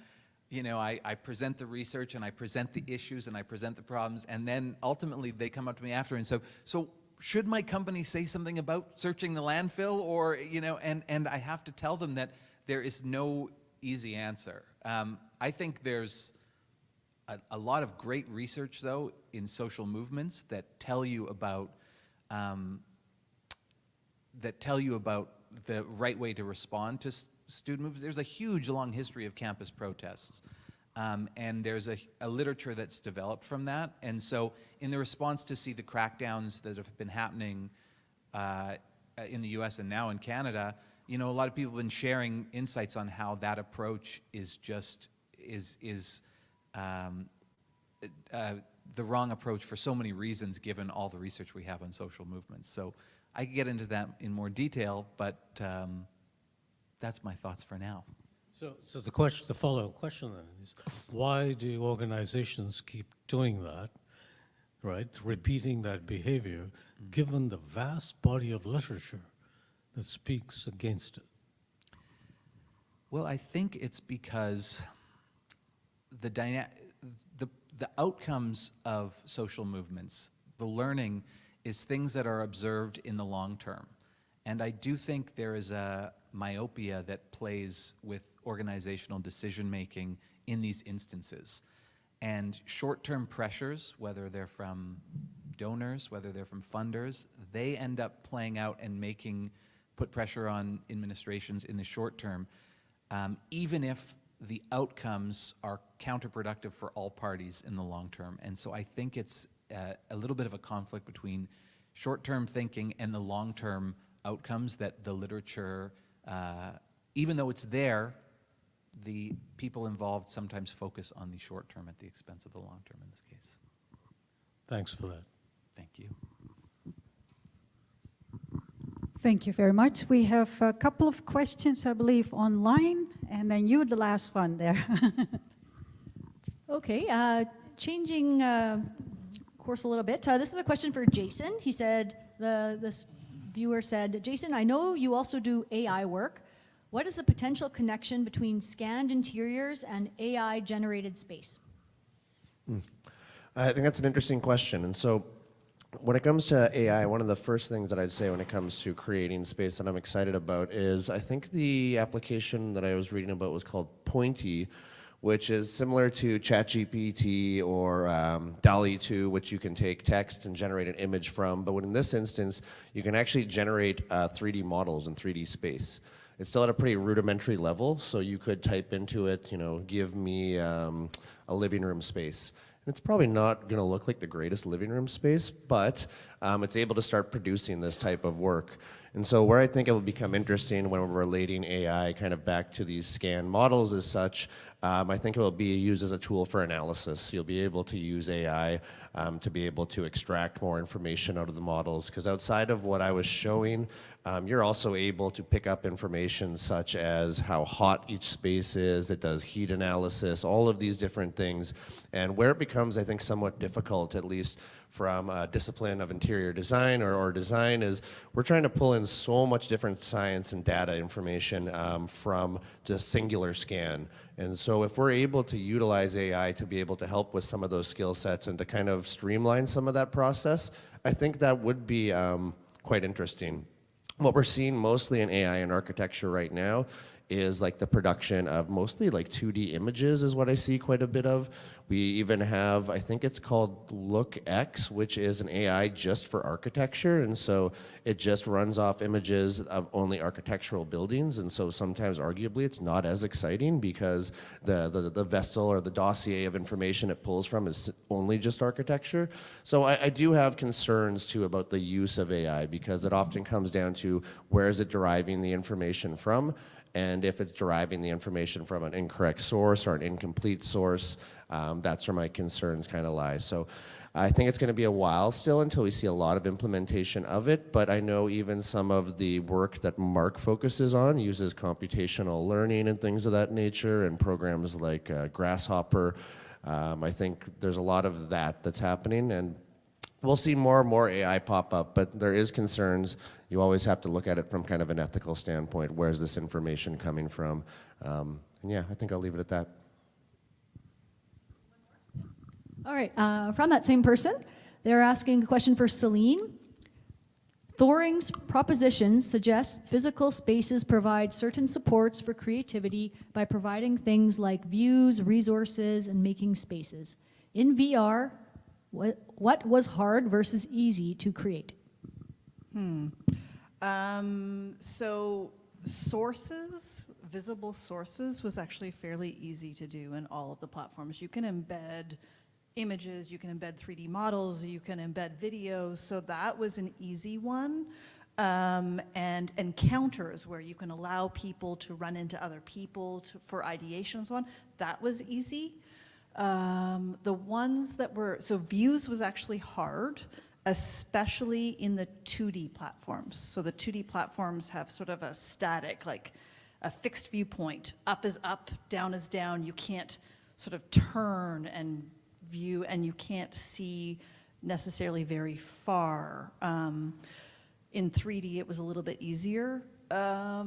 you know, I present the research and I present the issues and I present the problems, and then ultimately they come up to me after and say, so should my company say something about searching the landfill, or, you know, and I have to tell them that there is no easy answer. I think there's a lot of great research, though, in social movements that tell you about the right way to respond to student movements. There's a huge, long history of campus protests. and there's a literature that's developed from that. And so in the response to see the crackdowns that have been happening in the US and now in Canada, you know, a lot of people have been sharing insights on how that approach is just, the wrong approach for so many reasons given all the research we have on social movements. So I could get into that in more detail, but that's my thoughts for now. So the follow-up question then is, why do organizations keep doing that, right, repeating that behavior, given the vast body of literature that speaks against it? Well, I think it's because the outcomes of social movements, the learning, is things that are observed in the long term. And I do think there is a myopia that plays with organizational decision-making in these instances. And short-term pressures, whether they're from donors, whether they're from funders, they end up playing out and put pressure on administrations in the short term, even if the outcomes are counterproductive for all parties in the long term. And so I think it's a little bit of a conflict between short-term thinking and the long-term outcomes that the literature, even though it's there, the people involved sometimes focus on the short term at the expense of the long term in this case. Thanks for that. Thank you. Thank you very much. We have a couple of questions, I believe, online, and then you, the last one there. Okay, changing course a little bit. This is a question for Jason. He said, this viewer said, Jason, I know you also do AI work. What is the potential connection between scanned interiors and AI-generated space? I think that's an interesting question. And so when it comes to AI, one of the first things that I'd say when it comes to creating space that I'm excited about is I think the application that I was reading about was called Pointy, which is similar to ChatGPT or DALL-E 2, which you can take text and generate an image from. But in this instance, you can actually generate 3D models in 3D space. It's still at a pretty rudimentary level, so you could type into it, you know, give me a living room space. And it's probably not going to look like the greatest living room space, but it's able to start producing this type of work. And so where I think it will become interesting when we're relating AI kind of back to these scan models as such, I think it will be used as a tool for analysis. You'll be able to use AI to be able to extract more information out of the models, because outside of what I was showing, you're also able to pick up information such as how hot each space is. It does heat analysis, all of these different things. And where it becomes, I think, somewhat difficult, at least from a discipline of interior design or design, is we're trying to pull in so much different science and data information from just singular scan. And so if we're able to utilize AI to be able to help with some of those skill sets and to kind of streamline some of that process, I think that would be quite interesting. What we're seeing mostly in AI and architecture right now is like the production of mostly like 2D images is what I see quite a bit of. We even have, I think it's called LookX, which is an AI just for architecture. And so it just runs off images of only architectural buildings. And so sometimes arguably it's not as exciting because the vessel or the dossier of information it pulls from is only just architecture. So I do have concerns too about the use of AI, because it often comes down to where is it deriving the information from. And if it's deriving the information from an incorrect source or an incomplete source, that's where my concerns kind of lie. So I think it's going to be a while still until we see a lot of implementation of it, but I know even some of the work that Mark focuses on uses computational learning and things of that nature, and programs like Grasshopper. I think there's a lot of that that's happening, and we'll see more and more AI pop up, but there is concerns. You always have to look at it from kind of an ethical standpoint. Where's this information coming from? And yeah, I think I'll leave it at that. All right, from that same person, they're asking a question for Celine. Thoring's proposition suggests physical spaces provide certain supports for creativity by providing things like views, resources, and making spaces. In VR, what was hard versus easy to create? So sources visible sources was actually fairly easy to do in all of the platforms. You can embed images, you can embed 3D models, you can embed videos, so that was an easy one. And encounters where you can allow people to run into other people for ideation and so on, that was easy. The ones that were, so views was actually hard, especially in the 2D platforms. So the 2D platforms have sort of a static, like a fixed viewpoint. Up is up, down is down. You can't sort of turn and view, and you can't see necessarily very far. In 3D, it was a little bit easier. I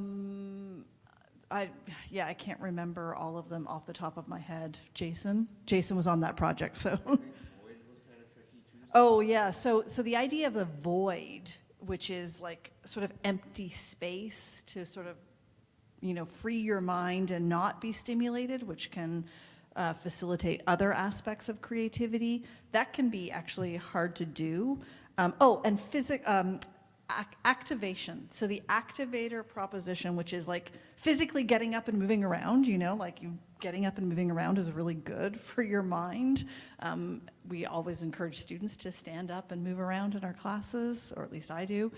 can't remember all of them off the top of my head. Jason was on that project, so. Oh yeah, so the idea of the void, which is like sort of empty space to sort of, you know, free your mind and not be stimulated, which can facilitate other aspects of creativity. That can be actually hard to do. Activation. So the activator proposition, which is like physically getting up and moving around, you know, like you getting up and moving around is really good for your mind. We always encourage students to stand up and move around in our classes, or at least I do.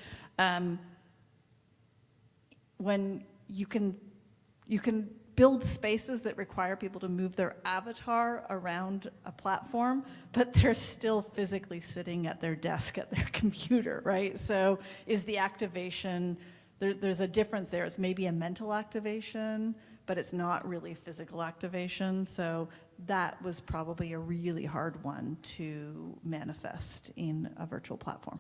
When you can build spaces that require people to move their avatar around a platform, but they're still physically sitting at their desk at their computer, right? So is the activation, there's a difference there. It's maybe a mental activation, but it's not really physical activation. So that was probably a really hard one to manifest in a virtual platform.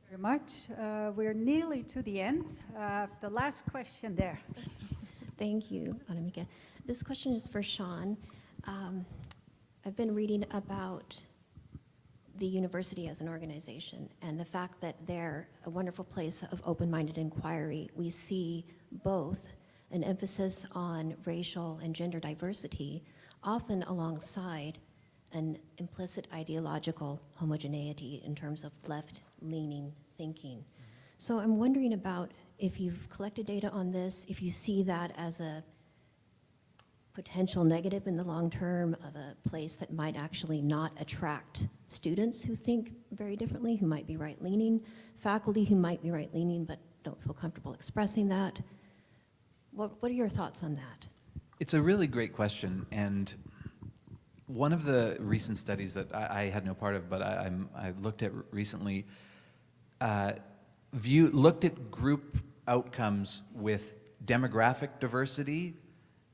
Very much. We're nearly to the end. The last question there. Thank you, Anamika. This question is for Sean. I've been reading about the university as an organization and the fact that they're a wonderful place of open-minded inquiry. We see both an emphasis on racial and gender diversity, often alongside an implicit ideological homogeneity in terms of left-leaning thinking. So I'm wondering about if you've collected data on this, if you see that as a potential negative in the long term of a place that might actually not attract students who think very differently, who might be right-leaning, faculty who might be right-leaning but don't feel comfortable expressing that. What are your thoughts on that? It's a really great question, and one of the recent studies that I had no part of, but I looked at recently, looked at group outcomes with demographic diversity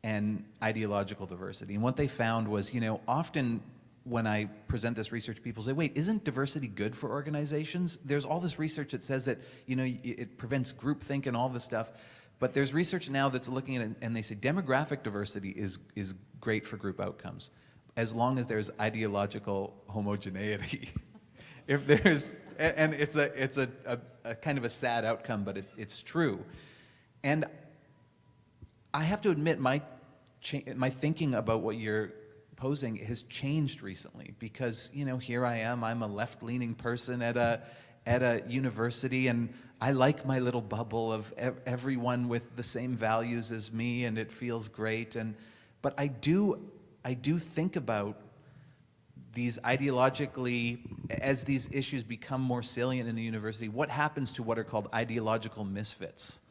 and ideological diversity. And what they found was, you know, often when I present this research, people say, wait, isn't diversity good for organizations? There's all this research that says that, you know, it prevents groupthink and all this stuff. But there's research now that's looking at it, and they say demographic diversity is great for group outcomes, as long as there's ideological homogeneity. If there's, and it's a kind of a sad outcome, but it's true. And I have to admit, my thinking about what you're posing has changed recently, because, you know, here I am, I'm a left-leaning person at a university, and I like my little bubble of everyone with the same values as me, and it feels great. But I do think about these ideologically, as these issues become more salient in the university, what happens to what are called ideological misfits?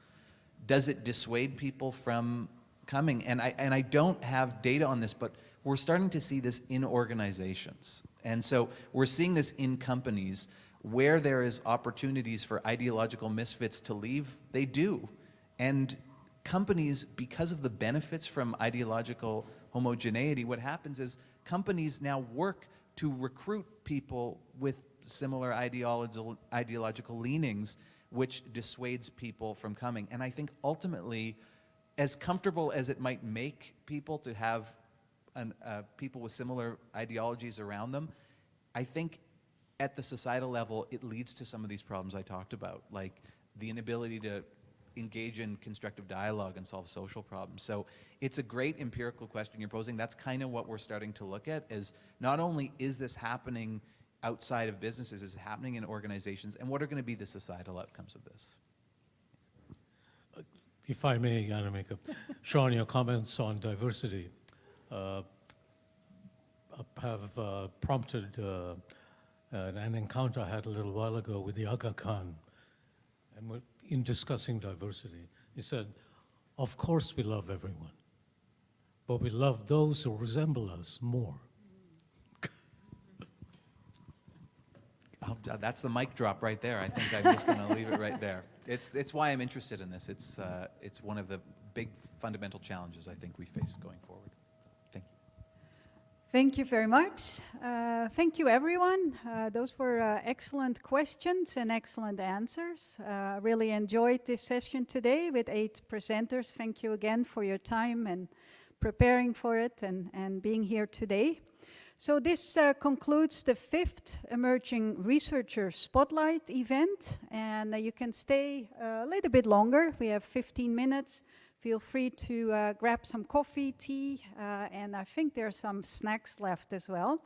Does it dissuade people from coming? And I don't have data on this, but we're starting to see this in organizations. And so we're seeing this in companies where there is opportunities for ideological misfits to leave, they do. And companies, because of the benefits from ideological homogeneity, what happens is companies now work to recruit people with similar ideological leanings, which dissuades people from coming. And I think ultimately, as comfortable as it might make people to have people with similar ideologies around them, I think at the societal level, it leads to some of these problems I talked about, like the inability to engage in constructive dialogue and solve social problems. So it's a great empirical question you're posing. That's kind of what we're starting to look at, is not only is this happening outside of businesses, is it happening in organizations, and what are going to be the societal outcomes of this? if I may, Anamika, Sean, your comments on diversity have prompted an encounter I had a little while ago with the Aga Khan. And in discussing diversity, he said, of course we love everyone, but we love those who resemble us more. That's the mic drop right there. I think I'm just going to leave it right there. It's why I'm interested in this. It's one of the big fundamental challenges I think we face going forward. Thank you. Thank you very much. Thank you, everyone. Those were excellent questions and excellent answers. Really enjoyed this session today with 8 presenters. Thank you again for your time and preparing for it and being here today. So this concludes the 5th Emerging Researcher Spotlight event, and you can stay a little bit longer. We have 15 minutes. Feel free to grab some coffee, tea, and I think there are some snacks left as well.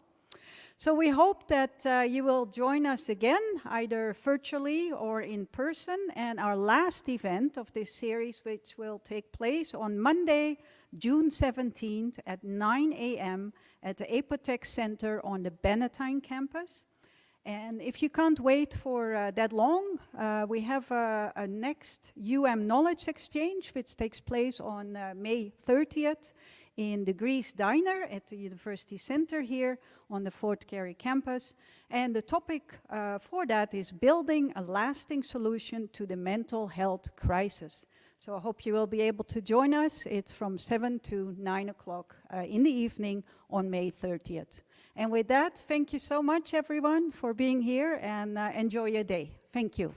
So we hope that you will join us again, either virtually or in person, and our last event of this series, which will take place on Monday, June 17th at 9 a.m. at the Apotex Center on the Benetine campus. And if you can't wait for that long, we have a next Knowledge Exchange, which takes place on May 30th in the Greece Diner at the University Center here on the Fort Garry campus. And the topic for that is building a lasting solution to the mental health crisis. So I hope you will be able to join us. It's from 7 to 9 o'clock in the evening on May 30th. And with that, thank you so much, everyone, for being here, and enjoy your day. Thank you.